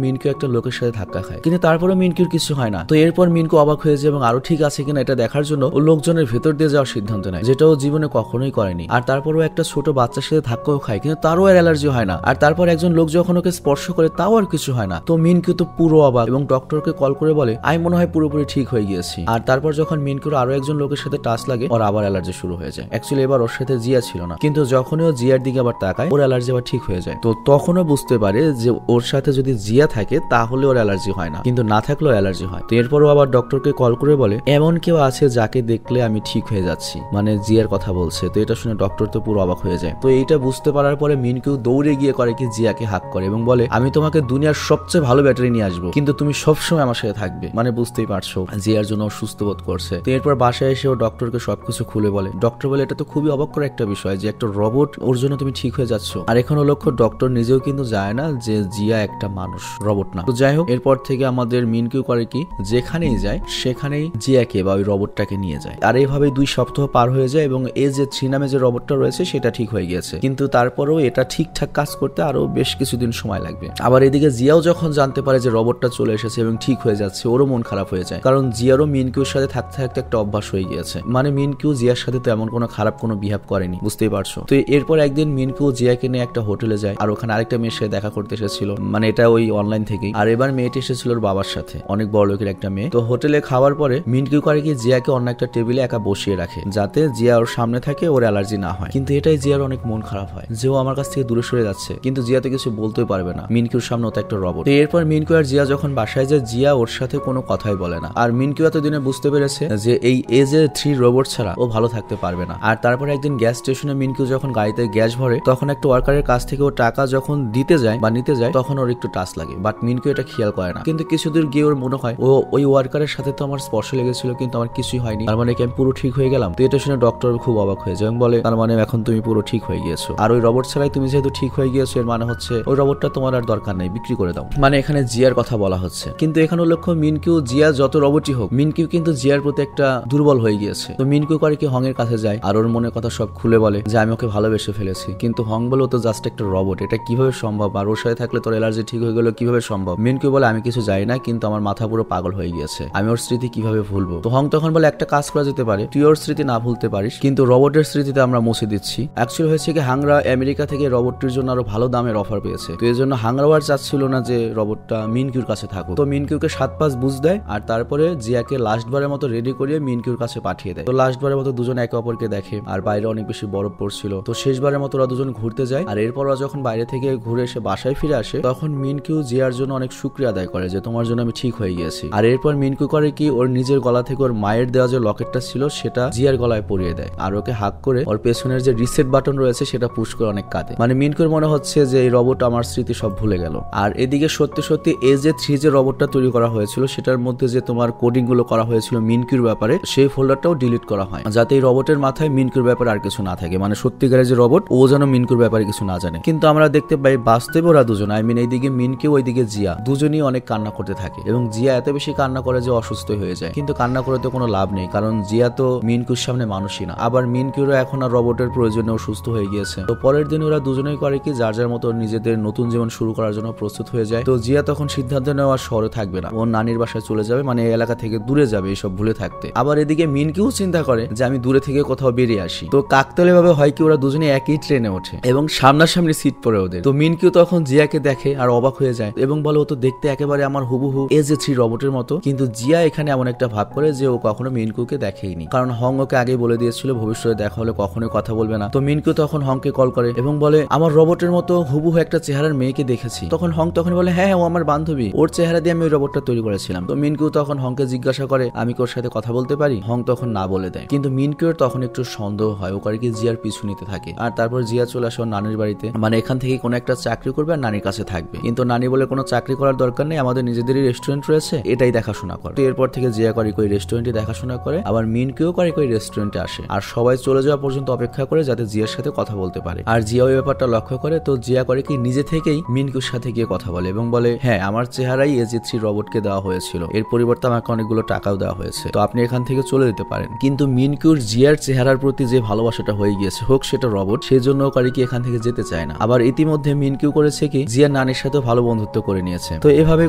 মিনকিউ একটা লোকের সাথে ধাক্কা খায়, কিন্তু তারপরে মিনকিউর কিছু হয় না। তো এরপর মিনকিউ অবাক হয়ে যায় এবং আরো ঠিক আছে কিনা এটা দেখার জন্য ও লোকজনের ভেতর দিয়ে যাওয়ার সিদ্ধান্ত নেয়, যেটা ও জীবনে কখনোই করেনি। আর তারপরও একটা ছোট বাচ্চার সাথে ধাক্কাও খায়, কিন্তু তারও আর অ্যালার্জি হয় না। আর তারপর একজন লোক যখন ওকে স্পর্শ করে তাও আর কিছু হয় না। তো মিনকিউ তো পুরো অবাক এবং ডক্টরকে কল করে বলে আমি মনে হয় পুরোপুরি ঠিক হয়ে গিয়েছি। আর তারপর যখন মিনকিউর আরো একজন লোকের সাথে সাথে টাচ লাগে ওর আবার অ্যালার্জি শুরু হয়ে যায়। অ্যাকচুয়ালি এবার ওর সাথে জিয়া ছিল না, কিন্তু যখনই ও জিয়ার দিকে আবার তাকায় ওর অ্যালার্জি আবার ঠিক হয়ে যায়। তো তখনও বুঝতে পারে যে ওর সাথে যদি জিয়া থাকে তাহলে ওর অ্যালার্জি হয় না, কিন্তু না থাকলেও অ্যালার্জি হয়। তো এরপরও আবার ডক্টরকে কল করে বলে এমন কেউ আছে যাকে দেখলে আমি ঠিক হয়ে যাচ্ছি, মানে জিয়ার কথা বলছে। তো এটা শুনে ডক্টর তো পুরো অবাক হয়ে যায়। তো এইটা বুঝতে পারার পরে মিনকিউ দৌড়ে গিয়ে করে কি জিয়াকে হাক করে এবং বলে আমি তোমাকে দুনিয়ার সবচেয়ে ভালো ব্যাটারি নিয়ে আসবো, কিন্তু তুমি সবসময় আমার সাথে থাকবে। মানে বুঝতেই পারছো জিয়ার জন্য সুস্থ বোধ করছে। তো এরপর বাসায় এসে ও ডক্টরকে সবকিছু খুলে বলে। ডক্টর বলে এটা তো খুবই অবাক করা একটা বিষয় যে একটা রোবট ওর জন্য তুমি ঠিক হয়ে যাচ্ছ। আর এখনো লক্ষ্য ডক্টর নিজেও কিন্তু যায় না যে জিয়া একটা মানুষ, রোবট না। তো যাই হোক, এরপর থেকে আমাদের মিনকিউ করে কি যেখানেই যায় সেখানেই জিয়াকে বা ওই রোবটটাকে নিয়ে যায়। আর এইভাবে 2 সপ্তাহ পার হয়ে যায় এবং এই যে 3 নামে যে রোবটটা রয়েছে সেটা ঠিক হয়ে গিয়েছে, কিন্তু তারপরেও এটা ঠিকঠাক কাজ করতে আরো বেশ কিছুদিন সময় লাগবে। আবার এদিকে জিয়াও যখন জানতে পারে যে রোবটটা চলে এসেছে এবং ঠিক হয়ে যাচ্ছে, ওরও মন খারাপ হয়ে যায়, কারণ জিয়ারও মিনকিউর সাথে থাকতে থাকতে একটা অভ্যাস হয়ে গিয়েছে। মানে মিনকিউ জিয়ার সাথে তো এমন কোনো খারাপ কোনো বিহেভ করেনি, বুঝতেই পারছো। তো এরপর একদিন মিনকিউ জিয়াকে নিয়ে একটা হোটেলে যায়, আর ওখানে আরেকটা মেয়ের সাথে দেখা করতে এসেছিল, মানে এটা ওই অনলাইন থেকেই। আর এবার মেয়েটি এসেছিল ওর বাবার সাথে, অনেক বড় লোকের একটা মেয়ে। তো হোটেলে খাওয়ার পরে মিনকিউ করে কি জিয়াকে অন্য একটা টেবিলে একা বসিয়ে রাখে যাতে জিয়া ওর সামনে থাকে, ওর অ্যালার্জি না হয়। কিন্তু এটাই জিয়ার অনেক মন খারাপ হয় যে ও আমার কাছ থেকে দূরে সরে যাচ্ছে, কিন্তু জিয়া তো কিছু বলতেই পারবে না, মিনকিউর সামনে ও তো একটা রোবট। তো এরপর মিনকিউ আর জিয়া যখন বাসায় যায়, জিয়া ওর সাথে কোনো কথাই বলে না। আর মিনকিউ এতদিনে বুঝতে পেরেছে যে এই এজে 3 রোবট ছাড়া ও ভালো থাকতে পারবে না। আর তারপর একদিন গ্যাস স্টেশনে মিনকিউ যখন গাড়িতে গ্যাস ভরে, তখন একটা ওয়ার্কারের কাছ থেকে ও টাকা যখন দিতে যায় বা নিতে যায়, তখন ওর একটু টাচ লাগে, বাট মিনকিউ এটা খেয়াল করে না। কিন্তু কিছু দূর গিয়ে ওর মনে হয় ও ওই ওয়ার্কারের সাথে তো আমার স্পর্শ লেগেছিল, কিন্তু আমার কিছুই হয়নি, তার মানে কি আমি পুরো ঠিক হয়ে গেলাম। তো এটা শুনে ডক্টর খুব অবাক হয়ে যায় এবং বলে তার মানে এখন তুমি পুরো ঠিক হয়ে গিয়েছো, আর ওই রোবট ছাড়াই তুমি যেহেতু ঠিক হয়ে গিয়েছো, এর মানে হচ্ছে ওই রোবটটা তোমার আর দরকার নেই, বিক্রি করে দাও। মানে এখানে জিয়ার কথা বলা হচ্ছে, কিন্তু এখানে লক্ষ্য মিনকিউ জিয়া যত রোবটই হোক, মিনকিউ কিন্তু জিয়ার প্রতি একটা দুর্বল হয়ে গিয়েছে। তো মিনকিউ করে কি হং এর কাছে যায় আর ওর মনের কথা সব খুলে বলে যে আমি ওকে ভালোবেসে ফেলেছি, কিন্তু হং বলে ও তো জাস্ট একটা রোবট, এটা কিভাবে সম্ভব, আর ওর সাথে থাকলে তোর অ্যালার্জি ঠিক হয়ে গেল কিভাবে সম্ভব। মিনকিউ বলে আমি কিছু জানি না, কিন্তু আমার মাথা পুরো পাগল হয়ে গিয়েছে, আমি ওর স্মৃতি কিভাবে ভুলবো। তো হং তখন বলে একটা কাজ করা যেতে পারে, তুই ওর স্মৃতি না ভুলতে পারিস, কিন্তু রোবটের স্মৃতিতে আমরা মুছে দিচ্ছি। অ্যাকচুয়ালি হয়েছে কি হাংরা আমেরিকা থেকে রোবটটির জন্য আরো ভালো দামের অফার পেয়েছে, তো এই জন্য হাংরাও আর চাচ্ছিল না যে রোবটটা মিনকিউর কাছে থাকুক। তো মিনকিউকে 7-5 বুঝ দেয়, আর তারপরে জিয়াকে লাস্টবারের মতো রেডি করিয়ে মিনকিউর কাছে পাঠিয়ে দেয়। তো লাস্টবারের মতো দুজনে একে অপরকে দেখে, আর বাইরে অনেক বেশি বরফ পড়ছিল। তো শেষবারের মতো ওরা দুজন ঘুরতে যায়, আর এরপর ওরা যখন বাইরে থেকে ঘুরে এসে বাসায় ফিরে আসে, তখন মিনকিউ জিয়ার জন্য অনেক শুকরিয়া আদায় করে যে তোমার জন্য আমি ঠিক হয়ে গিয়েছি। আর এরপর মিনকিউ করে কি ওর নিজের গলা থেকে ওর মায়ের দেওয়া যে লকেটটা ছিল সেটা জিয়ার গলায় পরিয়ে দেয়, আর ওকে হাক করে ওর পেছনের যে রিসেট বাটন রয়েছে সেটা পুশ করে অনেক কাঁদে। মানে মিনকিউর মনে হচ্ছে যে এই রোবট আমার স্মৃতি সব ভুলে গেল। আর এদিকে সত্যি সত্যি AJ3 যে রোবটটা তৈরি করা হয়েছিল সেটার মধ্যে যে তোমার কোডিং গুলো করা হয়েছিল মিনকিউর ব্যাপারে, সেই ফোল্ডারটাও ডিলিট করা হয় যাতে এই রোবটের মাথায় মিনকিউর ব্যাপারে আর কিছু না থাকে, মানে সত্যিকারের যে রোবট ও যেন মিনকিউর ব্যাপারে কিছু না জানে। কিন্তু আমরা দেখতে পাই বাস্তবে ওরা দুজন, এইদিকে মিনকিউ ওইদিকে জিয়া, দুজনই অনেক কান্না করতে থাকে এবং জিয়া এত বেশি কান্না করে যে অসুস্থ হয়ে যায়। কিন্তু কান্না করে তো কোনো লাভ নেই, কারণ জিয়া তো মিনকিউর সামনে মানুষই না, আবার মিনকিউরও এখন আর রোবটের প্রয়োজনে সুস্থ হয়ে গিয়েছে। তো পরের দিন ওরা দুজনেই করে কি যার যার মতো নিজেদের নতুন জীবন শুরু করার জন্য প্রস্তুত হয়ে যায়। তো জিয়া তখন সিদ্ধান্ত নেওয়া শহরে থাকবে না, ওর নানির বাসায় চলে যাবে, মানে এই এলাকা থেকে দূরে যাবে এইসব ভুলে থাকতে। আবার এদিকে মিনকিউ চিন্তা করে যে আমি দূরে থেকে কোথাও বেরিয়ে আসি। তো কাকতালীয় ভাবে হয় কি ওরা দুজনে একই ট্রেনে ওঠে এবং সামনাসামনি সিট পড়ে ওদের। তো মিনকিউ তখন জিয়াকে দেখে আর অবাক হয়ে যায় এবং বলে ও তো দেখতে একেবারে আমার হুবহু AJ3 রোবটের মতো। কিন্তু জিয়া এখানে এমন একটা ভাব করে যে ও কখনো মিনকিউকে দেখেইনি, কারণ হং ওকে আগেই বলে দিয়েছিল ভবিষ্যতে দেখা হলে কখনোই কথা বলবে না। তো মিনকিউ তখন হংকে কল করে এবং বলে আমার রোবটের মতো হুবহু একটা চেহারার মেয়েকে দেখেছি। তখন হং তখন বলে হ্যাঁ ও আমার বান্ধবী, ওর চেহারা দিয়ে আমি ওই রোবটটা তৈরি করেছিলাম। তো মিনকিউ তখন হংকে জিজ্ঞাসা করে আমি কি ওর সাথে কথা বলতে পারি। হং তখন না বলে দেয়, কিন্তু মিনকিউর তখন একটু সন্দেহ হয়, ও করে কি জিয়ার পিছু নিতে থাকে। আর তারপর জিয়া চলে আসে ওর নানির বাড়িতে, মানে এখান থেকে কোনো একটা চাকরি করবে আর নানির কাছে থাকবে। কিন্তু নানি বলে কোনো চাকরি করার দরকার নেই, আমাদের নিজেদেরই রেস্টুরেন্ট রয়েছে, এটাই দেখাশোনা করে। তো এরপর থেকে জিয়া করে কই রেস্টুরেন্টে দেখাশোনা করে, আবার মিনকিউ করে কই রেস্টুরেন্টে আসে, আর সবাই চলে যাওয়া পর্যন্ত অপেক্ষা করে যাতে জিয়ার সাথে কথা বলতে পারে। আর জিয়া ওই ব্যাপারটা লক্ষ্য করে, তো জিয়া করে কি নিজে থেকেই মিনকিউর সাথে গিয়ে কথা বলে এবং বলে হ্যাঁ আমার চেহারাই AJ3 রোবটকে দেওয়া হয়েছিল, এর পরিবর্তে আমাকে অনেকগুলো টাকাও দেওয়া হয়েছে, তো আপনি এখান থেকে চলে যেতে পারেন। কিন্তু মিনকিউর জিয়ার চেহারার প্রতি যে ভালোবাসাটা হয়ে গিয়েছে, হোক সেটা রোবট, সেই জন্য করে কি এখান থেকে যেতে চায় না। আবার ইতিমধ্যে মিনকিউ করেছে কি জিয়া নানির সাথে ভালো বন্ধুত্ব করে নিয়েছে। তো এভাবে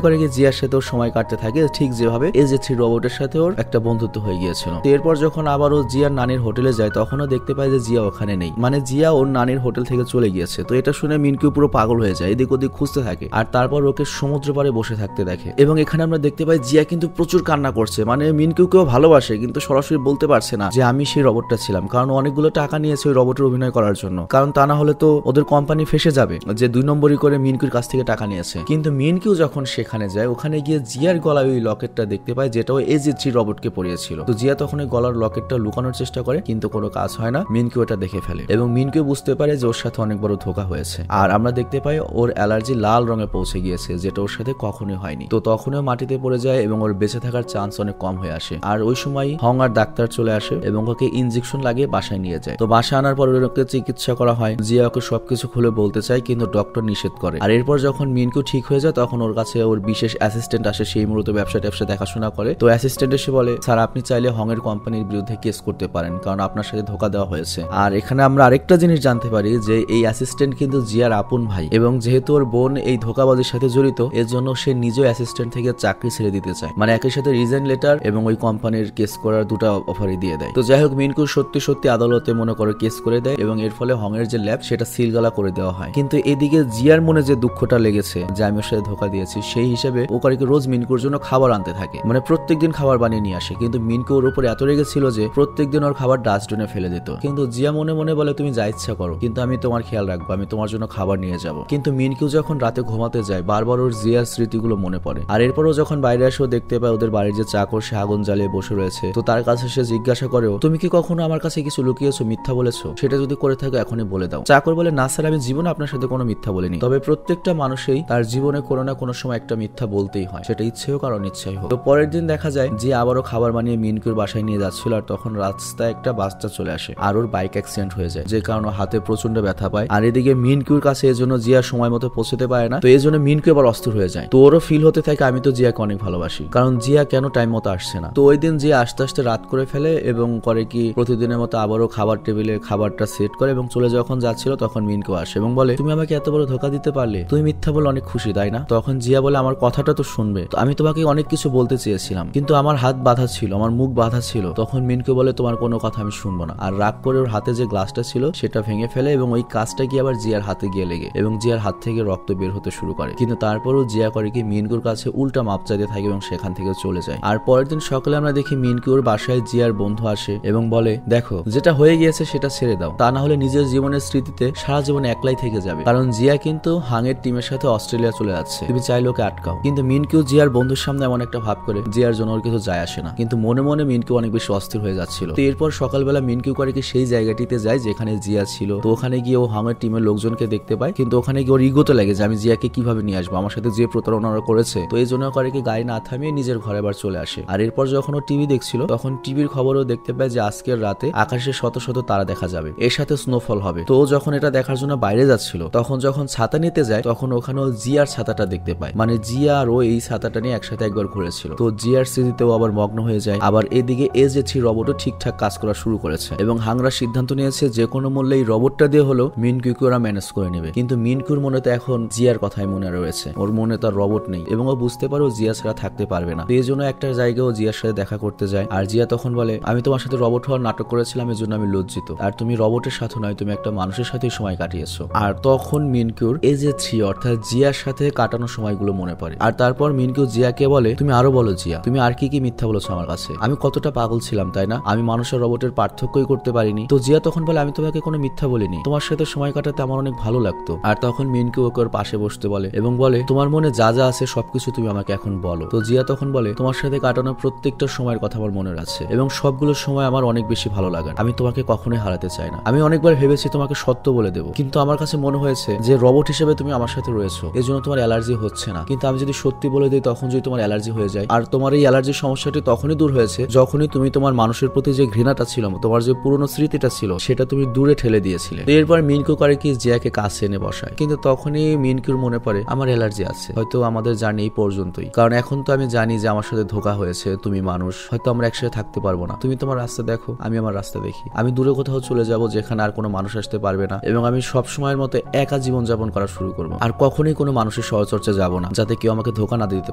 করে কি জিয়ার সাথেও সময় কাটতে থাকে, ঠিক যেভাবে AJ3 রোবটের সাথে ওর একটা বন্ধুত্ব হয়ে গিয়েছিল। তো এরপর যখন আবার ও জিয়ার নানির হোটেলে যায়, তখনও দেখতে পায় যে জিয়া ওখানে নেই, মানে জিয়া ওর নানির হোটেল থেকে চলে গিয়েছে। তো এটা শুনে মিনকিউ পুরো পাগল হয়ে যায়, এদিক ওদিক খুঁজতে থাকে, আর তারপর ওকে সমুদ্র পাড়ে বসে থাকতে দেখে। এবং এখানে আমরা দেখতে পাই জিয়া কিন্তু প্রচুর কান্না করছে, মানে মিনকিউকেও ভালোবাসে কিন্তু সরাসরি বলতে পারছে না যে আমি সেই রোবটটা ছিলাম, কারণ অনেকগুলো টাকা নিয়েছে ওই রোবটের অভিনয় করার জন্য, কারণ তা না হলে তো ওদের কোম্পানি ফেসে যাবে যে 2 নম্বরই করে মিনকির কাছ থেকে টাকা নিয়েছে। কিন্তু মিনকিও যখন সেখানে যায়, ওখানে গিয়ে জিয়ার গলায় ওই লকেটটা দেখতে পায় যেটা ওই AG3 রোবটকে পরিয়েছিল। তো জিয়া তখন ওই গলার লকেটটা লুকানোর চেষ্টা করে, কিন্তু কোনো কাজ হয় না। মিনকিও এটা দেখে ফেলে এবং মিনকিও বুঝতে পারে যে ওর সাথে অনেক বড় ধোঁকা হয়েছে। আর আমরা দেখতে পাই ওর অ্যালার্জি লাল রঙে পৌঁছে গিয়েছে, যেটা ওর সাথে কখনোই হয়নি। তো তখনও মাটিতে পড়ে যায় এবং ওর বেঁচে থাকার চান্স অনেক কম হয়ে আসে। আর ওই সময় হং আর ডাক্তার চলে আসে এবং ওকে ইনজেকশন লাগিয়ে বাসায় নিয়ে যায়। তো বাসায় আনার পর ওকে চিকিৎসা করা হয়। জিয়া ওকে সবকিছু খুলে বলতে চায়, কিন্তু ডক্টর নিষেধ করে। আর এরপর যখন মিনকিও ঠিক হয়ে যায়, তখন ওর কাছে ওর বিশেষ অ্যাসিস্ট্যান্ট আসে, সেই মূলত ব্যবসা দেখাশোনা করে। তো অ্যাসিস্ট্যান্ট এসে বলে, স্যার আপনি চাইলে হং এর কোম্পানির বিরুদ্ধে কেস করতে পারেন, কারণ আপনার সাথে ধোকা দেওয়া হয়েছে। আর এখানে আমরা আরেকটা জিনিস জানতে পারি যে এই অ্যাসিস্ট্যান্ট কিন্তু জিয়ার আপন ভাই, এবং যেহেতু ওর বোন এই ধোকাবাজির সাথে জড়িত, এর জন্য সে নিজেও অ্যাসিস্ট্যান্ট থেকে চাকরি ছেড়ে দিতে চায়। মানে একই সাথে রিজাইন লেটার এবং ওই কোম্পানির কেস করার দুটো অফারই দিয়ে দেয়। তো যাই হোক, মিনকু সত্যি আদালতে মনে করে কেস করে দেয় এবং এর ফলে হং এর যে ল্যাব সেটা সিলগালা করে দেওয়া হয়। কিন্তু এদিকে জিয়ার মনে যে দুঃখটা লেগেছে যে আমি ওর সাথে ধোকা দিয়েছি, সেই হিসেবে ও কারিকে রোজ মিনকুর জন্য খাবার আনতে থাকে, মানে প্রত্যেকদিন খাবার বানিয়ে নিয়ে আসে। কিন্তু মিনকু ওর উপর এত রেগেছিল যে প্রত্যেকদিন ওর খাবার ডাস্টবিনে ফেলে দিত। কিন্তু জিয়া মনে মনে বলে, তুমি যা ইচ্ছা করো, কিন্তু আমি তোমার খেয়াল রাখবো, আমি তোমার জন্য খাবার নিয়ে যাব। কিন্তু মিনকিউ যখন রাতে ঘুমাতে যায়, বারবার ওর জিয়ার স্মৃতিগুলো মনে পড়ে। আর এরপরও যখন বাইরে আসেও দেখতে পায় ওদের বাড়ির যে চাকর সে আগুন জ্বালিয়ে বসে রয়েছে। তো তার কাছে সে জিজ্ঞাসা করেও, তুমি কি কখনো আমার কাছে কিছু লুকিয়েছো, মিথ্যা বলেছো? সেটা যদি করে থাকো এখনই বলে দাও। চাকর বলে, না স্যার, আমি জীবনে আপনার সাথে কোনো মিথ্যা বলিনি, তবে প্রত্যেকটা মানুষই তার জীবনে কোনো না কোনো সময় একটা মিথ্যা বলতেই হয়, সেটা ইচ্ছে হোক আর অনিচ্ছাই হোক। তো পরের দিন দেখা যায় যে আবারও খাবার বানিয়ে মিনকুর বাসায় নিয়ে যাচ্ছিল, আর তখন রাস্তায় একটা বাচ্চা চলে আসে আর ওর বাইক অ্যাক্সিডেন্ট হয়ে যায়, যে কারণে হাতে প্রচন্ড ব্যথা পায়। আর এদিকে মিনকুর কাছে এর জন্য জিয়া সময় মতো পৌঁছতে পারে না। তো এই জন্য মিনকু এবার অস্থির হয়ে যায়। তো ওরও ফিল হতে থাকে আমি তো জিয়াকে অনেক ভালোবাসি, কারণ জিয়া কেন টাইম মতো আসছে না। তো ওই দিন জিয়া আস্তে আস্তে রাত করে ফেলে এবং করে কি প্রতিদিনের মতো আবারও খাবার টেবিলে খাবারটা সেট করে এবং চলে যখন যাচ্ছিল তখন মিনকু আসে এবং বলে, তুমি আমাকে এত বড় ধোকা দিতে পারলে, তুমি মিথ্যা বলে অনেক খুশি তাই না? তখন জিয়া বলে, আমার কথাটা তো শুনবে, তো আমি তোমাকে অনেক কিছু বলতে চেয়েছিলাম, কিন্তু আমার হাত বাঁধা ছিল, আমার মুখ বাঁধা ছিল। তখন মিনকু বলে, তোমার কোনো কথা আমি শুনবো না। আর রাগ করে ওর হাতে যে গ্লাসটা ছিল সেটা ভেঙে ফেলে এবং ওই কাজটা গিয়ে আবার জিয়ার হাতে গিয়ে লেগে এবং জিয়ার হাত থেকে রক্ত বের হতে শুরু করে। কিন্তু তারপরও জিয়া করে কি মিনকুর কাছে উল্টা মাপ চাইতে থাকে এবং সেখান থেকে চলে যায়। আর পরের দিন সকালে আমরা দেখি মিনকুর বাসায় জিয়ার বন্ধু আসে এবং বলে, দেখো যেটা হয়ে গিয়েছে সেটা ছেড়ে দাও, তা না হলে নিজের জীবনের স্মৃতিতে সারা জীবন একলাই থেকে যাবে, কারণ জিয়া কিন্তু হাঙের টিমের সাথে অস্ট্রেলিয়া চলে যাচ্ছে, তুমি চাইলে ওকে আটকাও। কিন্তু মিনকু জিয়ার বন্ধুর সামনে এমন একটা ভাব করে জিয়ার জন্য ওর কিছু যায় আসে না, কিন্তু মনে মনে মিনকু অনেক বেশি অস্থির হয়ে যাচ্ছিল। তো এরপর সকালবেলা মিনকু করে কি সেই জায়গাটিতে যায় যেখানে জিয়া ছিল। তো ওখানে গিয়ে ও হাঙের টিমের লোকজনকে দেখতে পায়, কিন্তু ওখানে গিয়ে ওর ইগোতে লাগে যে আমি জিয়াকে কিভাবে নিয়ে আসবো, আমার সাথে যে প্রতারণা করেছে। তো এই জন্য করে কি গাড়ি না থামিয়ে নিজের ঘরে আবার চলে আসে। আর এরপর যখন ও টিভি দেখছিল তখন টিভির খবরও দেখতে পায় যে আজকের রাতে আকাশে শত শত তারা দেখা যাবে, এর সাথে স্নোফল হবে। তো ও যখন এটা দেখার জন্য বাইরে যাচ্ছিল তখন যখন ছাতা নিতে যায় তখন ওখানে ও জিয়ার ছাতাটা দেখতে পায়, মানে জিয়া আর ও এই ছাতাটা নিয়ে একসাথে একবার ঘুরেছিল। তো জিয়ার স্মৃতিতেও আবার মগ্ন হয়ে যায়। আবার এদিকে AG3 রোবটও ঠিকঠাক কাজ করা শুরু করেছে এবং হাংরা সিদ্ধান্ত নিয়েছে যে কোনো মূল্যে এই রোবটটা দিয়ে হলো মিনকুকে ওরা ম্যানেজ করে নেবে। কিন্তু মিনকুর মনে তো এখন জিয়ার কথাই মনে রয়েছে, ওর মনে তার রোবট নেই এবং ও বুঝতে পারে ও জিয়া ছাড়া থাকতে পারবে না। এই জন্য একটা জায়গায় ও জিয়ার সাথে দেখা করতে যায়। আর জিয়া তখন বলে, আমি তোমার সাথে রোবট হওয়ার নাটক করেছিলাম, এর জন্য আমি লজ্জিত, আর তুমি রোবটের সাথে নয়, তুমি একটা মানুষের সাথে সময় কাটিয়েছো। আর তখন মিনকুর AG3 অর্থাৎ জিয়ার সাথে কাটানো সময়গুলো মনে পড়ে। আর তারপর মিনকু জিয়াকে বলে, তুমি আরো বলো জিয়া, তুমি আর কি কি মিথ্যা বলেছো আমার কাছে, আমি কতটা পাগল ছিলাম তাই না, আমি মানুষের রোবটের পার্থক্যই করতে পারিনি। তো জিয়া তখন বলে, আমি তোমাকে কোনো মিথ্যা বলিনি, তোমার সাথে সময় কাটাতে আমার অনেক ভালো লাগতো। আর তখন মিনকু ওকে ওর পাশে বসতে বলে এবং বলে, তোমার মনে যা যা আছে সবকিছু তুমি আমাকে এখন বলো। তো জিয়া তখন বলে, তোমার সাথে কাটানো প্রত্যেকটা সময়ের কথা আমার মনে আছে এবং সবগুলো সময় আমার অনেক বেশি ভালো লাগে, আমি তোমাকে কখনোই হারাতে চাই না। আমি অনেকবার ভেবেছি তোমাকে সত্য বলে দেবো, কিন্তু আমার কাছে মনে হয়েছে যে রোবট হিসেবে তুমি আমার সাথে রয়েছো, এই জন্য তোমার অ্যালার্জি হচ্ছে না। কিন্তু আমি যদি সত্যি বলে দিই তখন যদি তোমার অ্যালার্জি হয়ে যায়, আর তোমার এই অ্যালার্জির সমস্যাটি তখনই দূর হয়েছে যখনই তুমি তোমার মানুষের প্রতি যে ঘৃণাটা ছিল, তোমার যে পুরনো স্মৃতিটা ছিল সেটা তুমি দূরে ঠেলে দিয়েছিলে। এরপর মিনকু করে কি জিয়াকে কাছে এনে বসায়, কিন্তু তখনই মিনকুর মনে পড়ে আমার অ্যালার্জি আছে, হয়তো আমাদের জার্নি এই পর্যন্তই, কারণ এখন তো আমি জানি যে আমার সাথে ধোকা হয়েছে, তুমি মানুষ, হয়তো আমরা একসাথে থাকতে পারবো না, তুমি তোমার রাস্তা দেখো, আমি আমার রাস্তা দেখি, আমি দূরে কোথাও চলে যাব যেখানে আর কোনো মানুষ আসতে পারবে না এবং আমি সব সময়ের মতো একা জীবন যাপন করা শুরু করবো, আর কখনোই কোনো মানুষের সহচর্চা যাব না যাতে কেউ আমাকে ধোকা না দিতে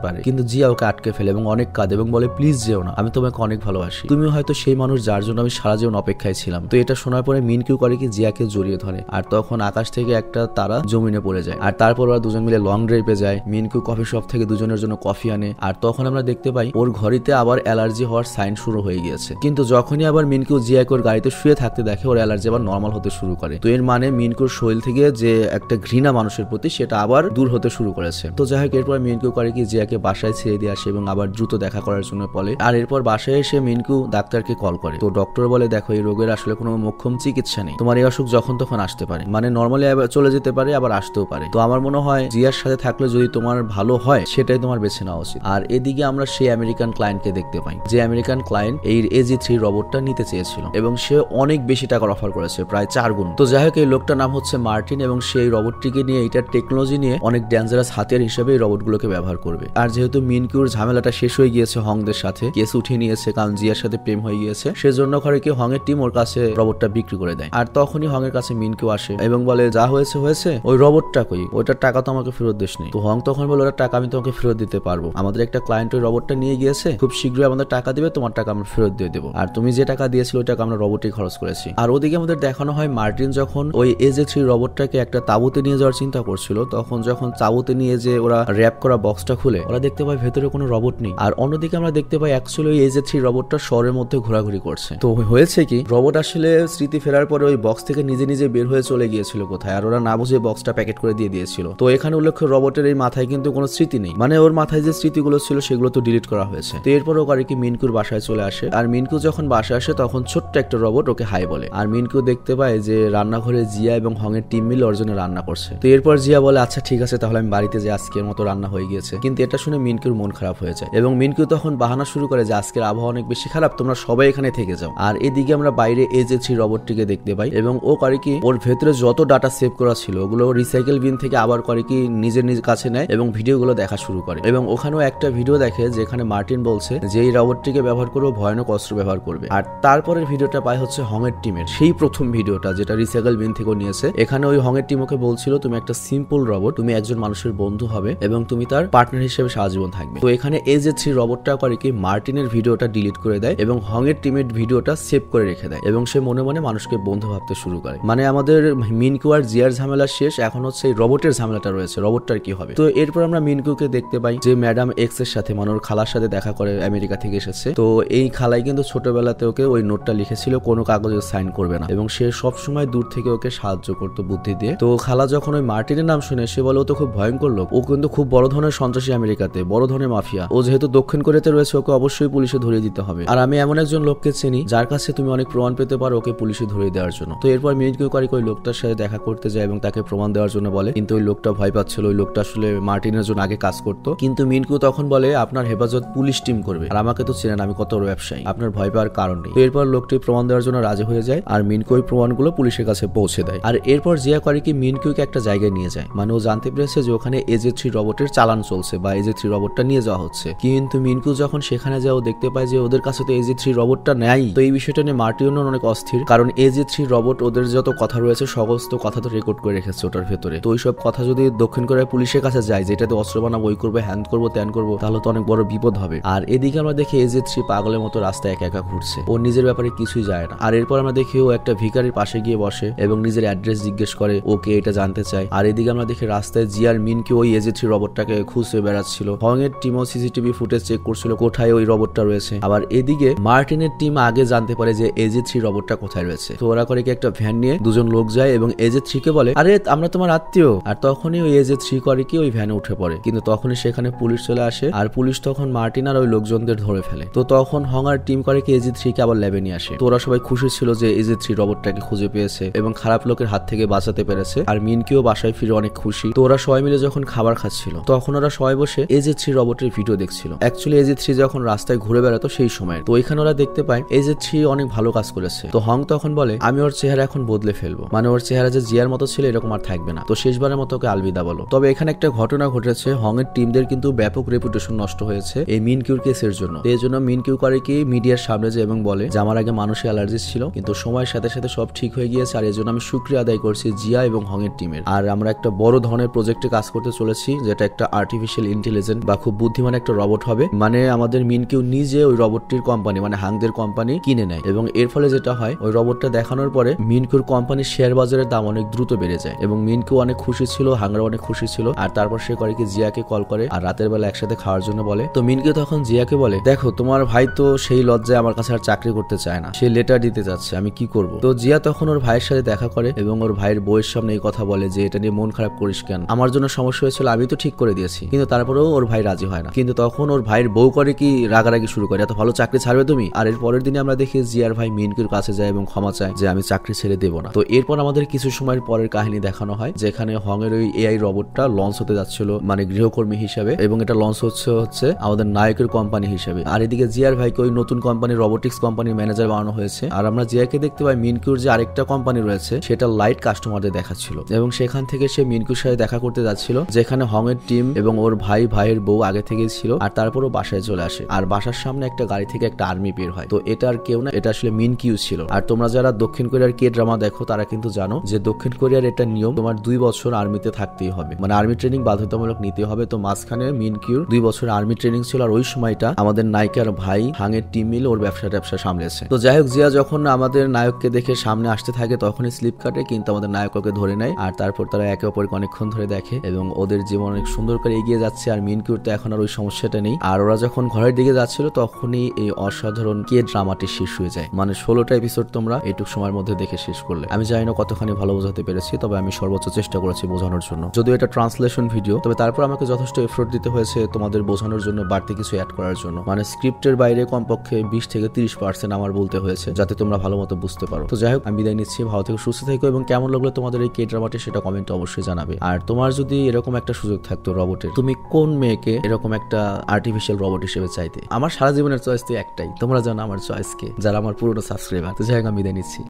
পারে। কিন্তু জিয়া ওকে আটকে ফেলে এবং অনেক কাঁদে এবং বলে, প্লিজ যেও না, আমি তোমাকে অনেক ভালোবাসি, তুমি হয়তো সেই মানুষ যার জন্য আমি সারা জীবন অপেক্ষায় ছিলাম। তো এটা শোনার পরে মিনকু করে কি জিয়াকে জড়িয়ে ধরে, আর তখন আকাশ থেকে একটা তারা জমিনে পড়ে যায়। আর তারপর ওরা দুজন মিলে লং ড্রাইভে যায়। মিনকু কফি শপ থেকে দুজনের জন্য কফি আনে। আর তখন আমরা দেখতে পাই ওর ঘড়িতে আবার অ্যালার্জি হওয়ার সাইন শুরু হয়ে হয়ে গিয়েছে। কিন্তু যখনই আবার মিনকিউ জিয়াকে ওর গাড়িতে শুয়ে থাকতে দেখে ওর অ্যালার্জি আবার নর্মাল হতে শুরু করে। তো এর মানে মিনকিউর শরীর থেকে যে একটা ঘৃণা মানুষের প্রতি সেটা আবার দূর হতে শুরু করেছে। তো যাই হোক এরপর মিনকিউ করে কি জিয়াকে বাসায় ছেড়ে দিয়ে আসে এবং আবার দ্রুত দেখা করার জন্য বলে। আর এরপর বাসায় এসে মিনকিউ ডাক্তারকে কল করে। তো ডক্টর বলে দেখো এই রোগের আসলে কোনো মোক্ষম চিকিৎসা নেই, তোমার এই অসুখ যখন তখন আসতে পারে, মানে নর্মালি চলে যেতে পারে আবার আসতেও পারে। তো আমার মনে হয় জিয়ার সাথে থাকলে যদি তোমার ভালো হয় সেটাই তোমার বেছে নেওয়া উচিত। আর এদিকে আমরা সেই আমেরিকান ক্লায়েন্টকে দেখতে পাই, যে আমেরিকান ক্লায়েন্ট এই AG3 রোবটটা নিতে চেয়েছিল এবং সে অনেক বেশি টাকার অফার করেছে, প্রায় 4 গুণ। তো যাই হোক এই লোকটার নাম হচ্ছে মার্টিন এবং সেই রোবটটিকে নিয়ে এটার টেকনোলজি নিয়ে অনেক ডেঞ্জারাস হাতিয়ার হিসেবে এই রোবটগুলোকে ব্যবহার করবে। আর যেহেতু মিনকিউর ঝামেলাটা শেষ হয়ে গিয়েছে হংদের সাথে, কেস উঠিয়ে নিয়েছে কারণ জিয়ার সাথে প্রেম হয়ে গিয়েছে, সেজন্য করে কি হংয়ের টিম ওর কাছে রোবটটা বিক্রি করে দেয়। আর তখনই হংয়ের কাছে মিনকিউ আসে এবং বলে যা হয়েছে হয়েছে, ওই রোবটটা কই, ওইটার টাকা তো আমাকে ফেরত দিস নি। তো হং তখন বলে ওটার টাকা আমি তোমাকে ফেরত দিতে পারবো, আমাদের একটা ক্লায়েন্ট ওই রোবটটা নিয়ে গিয়েছে, খুব শীঘ্রই আমাদের টাকা দিবে, তোমার টাকা আমরা ফেরত দিয়ে দেবো, আর তুমি যে টাকা দিয়েছিল ওই টাকা আমরা রোবটে খরচ করেছি। আর ওদিকে আমাদের দেখানো হয় মার্টিন যখন ওই AG3 রোবটটাকে একটা তাঁবুতে নিয়ে যাওয়ার চিন্তা করছিল, তখন যখন তাঁবুতে নিয়ে যে ওরা র্যাপ করা বক্সটা খুলে ওরা দেখতে পায় ভেতরে কোনো রোবট নেই। আর অন্যদিকে আমরা দেখতে পাই অ্যাকচুয়ালি ওই AG3 রোবটটা শহরের মধ্যে ঘোরাঘুরি করছে। তো হয়েছে কি, রোবট আসলে স্মৃতি ফেরার পরে ওই বক্স থেকে নিজে নিজে বের হয়ে চলে গিয়েছিল কোথায়, আর ওরা না বুঝে বক্সটা প্যাকেট করে দিয়ে দিয়েছিল। তো এখানে উল্লেখ্য রোবটের এই মাথায় কিন্তু কোনো স্মৃতি নেই, মানে ওর মাথায় যে স্মৃতিগুলো ছিল সেগুলো তো ডিলিট করা হয়েছে। তো এরপর ও আর কি মিনকুর বাসায় চলে আসে। আর মিনকু যখন বাসায় আসে তখন ছোট্ট একটা রোবট ওকে হাই বলে। আর মিনকু দেখতে পায় যে রান্নাঘরে জিয়া এবং হংয়ের টিম মিলে ওর জন্য রান্না করছে। তো এরপর জিয়া বলে আচ্ছা ঠিক আছে তাহলে আমি বাড়িতে যে আজকের মতো রান্না হয়ে গিয়েছে। কিন্তু এটা শুনে মিনকুর মন খারাপ হয়ে যায় এবং মিনকু তখন বাহানা শুরু করে যে আজকের আবহাওয়া অনেক বেশি খারাপ, তোমরা সবাই এখানে থেকে যাও। আর এদিকে আমরা বাইরে AG3 রোবটটিকে দেখতে পাই এবং ও করে কি ওর ভেতরে যত ডাটা সেভ করা ছিল ওগুলো রিসাইকেল বিন থেকে আবার করে কি নিজের কাছে নেয় এবং ভিডিওগুলো দেখা শুরু করে। এবং ওখানেও একটা ভিডিও দেখে যেখানে মার্টিন বলছে যে এই রোবটটিকে ব্যবহার করে ভয়ানক অস্ত্র ব্যবহার করবে। আর তারপরের ভিডিওটা পায় হচ্ছে হংয়ের টিমের সেই প্রথম ভিডিওটা যেটা রিসাইকেল বিন থেকে নিয়েছে। এখানে ওই হংয়ের টিম ওকে বলছিল তুমি একটা সিম্পল রোবট, তুমি একজন মানুষের বন্ধু হবে এবং তুমি তার পার্টনার হিসেবে সারা জীবন থাকবে। তো এখানে AG3 রোবটটা করে কি মার্টিনের ভিডিওটা ডিলিট করে দেয় এবং হংয়ের টিমের ভিডিওটা সেভ করে রেখে দেয় এবং সে মনে মনে মানুষকে বন্ধু ভাবতে শুরু করে। মানে আমাদের মিনকু আর জিয়ার ঝামেলা শেষ, এখন হচ্ছে এই রোবটের ঝামেলাটা রয়েছে, রোবটটার কি হবে। তো এরপর আমরা মিনকুকে দেখতে পাই যে ম্যাডাম এক্স এর সাথে মানে ওর খালার সাথে দেখা করে আমেরিকা থেকে এসেছে। তো এই খালাই কিন্তু ছোটবেলাতে ওকে ওই নোটটা লিখেছিল কোনো কাগজে সাইন করবে না এবং সে সব সময় দূর থেকে ওকে সাহায্য করতো বুদ্ধি দিয়ে। তো খালা যখন ওই মার্টিনের নাম শুনে সে বলে ও তো খুব ভয়ঙ্কর লোক, ও কিন্তু খুব বড় ধরনের সন্ত্রাসী আমেরিকাতে, বড় ধরনের মাফিয়া, ও যেহেতু দক্ষিণ কোরিয়াতে রয়েছে ওকে অবশ্যই পুলিশে ধরিয়ে দিতে হবে। আর আমি এমন একজন লোককে চিনি যার কাছে তুমি অনেক প্রমাণ পেতে পারো, ওকে পুলিশে ধরিয়ে দেওয়ার জন্য। তো এরপর মিনকিউ করে ওই লোকটার সাথে দেখা করতে যায় এবং তাকে প্রমাণ দেওয়ার জন্য বলে, কিন্তু ওই লোকটা ভয় পাচ্ছিল। ওই লোকটা আসলে মার্টিনের জন্য আগে কাজ করতো, কিন্তু মিনকিউ তখন বলে আপনার হেফাজত পুলিশ টিম করবে, আর আমাকে তো চেনেন আমি কত বড় ব্যবসায়ী, আপনার ভয় পাওয়ার কারণ নেই। তো এরপর লোকটি প্রমাণ দেওয়ার জন্য রাজি হয়ে যায় আর মিনকিউ ওই প্রমাণগুলো পুলিশের কাছে পৌঁছে দেয়। আর এরপর জিয়া করে কি মিনকিউকে একটা জায়গায় নিয়ে যায়, মানে ও জানতে পেরেছে যে ওখানে AG3 রোবটের চালান চলছে বা AG3 রোবটটা নিয়ে যাওয়া হচ্ছে। কিন্তু মিনকিউ যখন সেখানে যায় ও দেখতে পায় যে ওদের কাছে তো AG3 রোবটটা নেই। তো এই বিষয়টা নিয়ে মার্টিনও অনেক অস্থির, কারণ AG3 রোবট ওদের যত কথা রয়েছে সমস্ত কথা তো রেকর্ড করে রেখেছে ওটার ভেতরে। তো ওইসব কথা যদি দক্ষিণ কোরিয়ার পুলিশের কাছে যায় যেটাতে অস্ত্র বানাবো, ওই করবো, হ্যান করবো, ত্যান করবো, তাহলে তো অনেক বড় বিপদ হবে। আর এদিকে আমরা দেখি AG3 পাগলের মতো রাস্তায় একা একা ঘুরছে, ওর নিজের ব্যাপারে কিছুই যায় না। আর এরপর আমরা দেখি ও একটা ভিখারির পাশে গিয়ে বসে এবং নিজের অ্যাড্রেস জিজ্ঞেস করে, ওকে এটা জানতে চায়। আর এদিকে আমরা দেখি রাস্তায় জিয়ার মিনকে ওই AG3 রোবটটাকে খুঁজে বেড়াচ্ছিল। হংয়ের টিমও CCTV ফুটেজ চেক করছিল কোথায় ওই রোবটটা রয়েছে। আবার এদিকে মার্টিনের টিম আগে জানতে পারে যে AG3 রোবটটা কোথায় রয়েছে। তো ওরা করে কি একটা ভ্যান নিয়ে দুজন লোক যায় এবং AG3 কে বলে আরে আমরা তোমার আত্মীয়। আর তখনই ওই AG3 করে কি ওই ভ্যানে উঠে পড়ে, কিন্তু তখনই সেখানে পুলিশ চলে আসে আর পুলিশ তখন মার্টিন আর ওই লোকজনদের ধরে ফেলে। তো তখন হংয়ার টিম করে কি AG3 কে আবার ল্যাবে নিয়ে আসে। তো ওরা সবাই খুশি ছিল যে AG3 রোবটটাকে খুঁজে পেয়েছে এবং খারাপ লোকের হাত থেকে বাঁচাতে পেরেছে। আর মিনকেও বাসায় ফিরে অনেক খুশি। তো ওরা সবাই মিলে যখন খাবার খাচ্ছিল তখন ওরা সবাই বসে AG3 রোবটের ভিডিও দেখছিল। অ্যাকচুয়ালি AG3 যখন রাস্তায় ঘুরে বেড়াতো সেই সময়। তো ওইখানে ওরা দেখতে পায় AG3 অনেক ভালো কাজ করেছে। তো হং তখন বলে আমি ওর চেহারা এখন বদলে ফেলবো, মানে ওর চেহারা যে জিয়ার মতো ছিল এরকম আর থাকবে না। তো শেষবারের মতো ওকে আলবিদা বলো। তবে এখানে একটা ঘটনা ঘটেছে, হং এর টিমদের কিন্তু ব্যাপক রেপুটেশন নষ্ট হয়েছে এই মিনকিউর কেসের জন্য। এই জন্য মিনকিউ করে কি মিডিয়ার সামনে যায় এবং বলে যে আমার আগে মানুষের অ্যালার্জি ছিল কিন্তু সময়ের সাথে সাথে সব ঠিক হয়ে গিয়েছে। আর এই জন্য আমি শুকরিয়া আদায় করছি জিয়া এবং হং এর টিমের। আর আমরা একটা বড় ধরনের প্রজেক্টে কাজ করতে চলেছি যেটা একটা আর্টিফিশিয়াল ইন্টেলিজেন্স বা খুব বুদ্ধিমান একটা রোবট হবে। মানে আমাদের মিনকিউ নিজে ওই রোবটটির কোম্পানি মানে হাংদের কোম্পানি কিনে নেয় এবং এর ফলে যেটা হয় ওই রোবটটা দেখানোর পরে মিনকিউর কোম্পানির শেয়ার বাজারের দাম অনেক দ্রুত বেড়ে যায় এবং মিনকিউ অনেক খুশি ছিল, হাংরা অনেক খুশি ছিল। আর তারপর সে করে কি জিয়াকে কল করে আর রাতের বেলা একসাথে খাওয়ার জন্য বলে। তো মিনকিউ তখন জিয়াকে বলে দেখো তোমার ভাই তো সেই লজ্জায় আমার কাছে আর চাকরি করতে চায় না, সে লেটার দিতে যাচ্ছে, আমি কি করব। তো জিয়া তখন ওর ভাইয়ের সাথে দেখা করে এবং ওর ভাইয়ের বউয়ের সামনে এই কথা বলে যে এটা নিয়ে মন খারাপ করিস কেন, আমার জন্য সমস্যা হয়েছিল, আমি তো ঠিক করে দিয়েছি। কিন্তু তারপরেও ওর ভাই রাজি হয় না। কিন্তু তখন ওর ভাইয়ের বউ করে কি রাগারাগি শুরু করে, এত ভালো চাকরি ছাড়বে তুমি। আর এর পরের দিনে আমরা দেখি জিয়ার ভাই মিনকুর কাছে যায় এবং ক্ষমা চায় যে আমি চাকরি ছেড়ে দেবো না। তো এরপর আমাদের কিছু সময়ের পরের কাহিনী দেখানো হয়, যেখানে হং এর ওই এআই রোবটটা লঞ্চ হতে যাচ্ছিল মানে গৃহকর্মী হিসাবে, এবং এটা লঞ্চ হচ্ছে আমাদের নায়কের কোম্পানি হিসাবে। আর এদিকে জিয়ার ভাইকে ওই নতুন কোম্পানির রোবোটিক্স কোম্পানির ম্যানেজার বানানো হয়েছে। আর আমরা জিয়াকে দেখতে পাই মিনকুর যে আরেকটা কোম্পানি রয়েছে সেটা লাইট কাস্টমারদের দেখাচ্ছিল, এবং সেখান থেকে সে মিনকুর সাথে দেখা করতে যাচ্ছিল, যেখানে হং এর টিম এবং ওর ভাইয়ের বউ আগে থেকেই ছিল। আর তারপরও বাসায় চলে আসে, আর বাসার সামনে একটা গাড়ি থেকে একটা আর্মি বের হয়। তো এটা আর কেউ না, এটা আসলে মিনকিউ ছিল। আর তোমরা যারা দক্ষিণ কোরিয়ার কে ড্রামা দেখো তারা কিন্তু জানো যে দক্ষিণ কোরিয়ার এটা নিয়ম, তোমার 2 বছর আর্মিতে থাকতেই হবে, মানে আর্মি ট্রেনিং বাধ্যতামূলক নিতে হবে। তো মাঝখানে মিনকিউর 2 বছর আর্মি ট্রেনিং ছিল, আর ওই সময়টা আমাদের নায়িকার ভাই হাঙের টিম মিলে ওর ব্যবসা সামলেছে। তো যাই হোক, জিয়া যখন আমাদের নায়ককে দেখে সামনে আসতে থাকে তখনই স্লিপ কাটে, কিন্তু আমাদের নায়ক ওকে ধরে নেয়। আর তারপর তারা একে অপরকে অনেকক্ষণ ধরে দেখে এবং ওদের জীবন অনেক সুন্দর করে এগিয়ে যাচ্ছে। আর মিনকিউর তো এখন আর ওই সমস্যাটা নেই। আর ওরা যখন ঘরের দিকে যাচ্ছিল তখনই এই অসাধারণ কে ড্রামাটি শেষ হয়ে যায়। মানে 16টা এপিসোড তোমরা এইটুক সময়ের মধ্যে দেখে শেষ করলে। আমি জানি না কতখানি ভালো বোঝাতে পেরেছি, তবে আমি সর্বোচ্চ চেষ্টা করেছি বোঝানোর জন্য। যদিও এটা ট্রান্সলেশন ভিডিও, তবে তারপর আমাকে যথেষ্ট এফোর্ট দিতে হয়েছে তোমাদের বোঝানোর জন্য, বাড়তি কিছু অ্যাড করার জন্য। মানে স্ক্রিপ্টের বাইরে কমপক্ষে 20 থেকে 30% আমার বলতে হয়েছে, যাতে তোমরা ভালো মতো বুঝতে পারো। তো যাই হোক, আমি বিদায় নিচ্ছি, ভালো থেকে সুস্থ থেকো, এবং কেমন লাগলো তোমাদের এই কে ড্রামাটি সেটা কমেন্টে অবশ্যই জানাবে। আর তোমার যদি এরকম একটা সুযোগ থাকতো রোবটের, তুমি কোন মেয়েকে এরকম একটা আর্টিফিশিয়াল রোবট হিসেবে চাইতে? আমার সারা জীবনের চয়েস তো একটাই, তোমরা জানো আমার চয়েস কে, যারা আমার পুরনো সাবস্ক্রাইবার। তো যাই হোক, আমি বিদায় নিচ্ছি।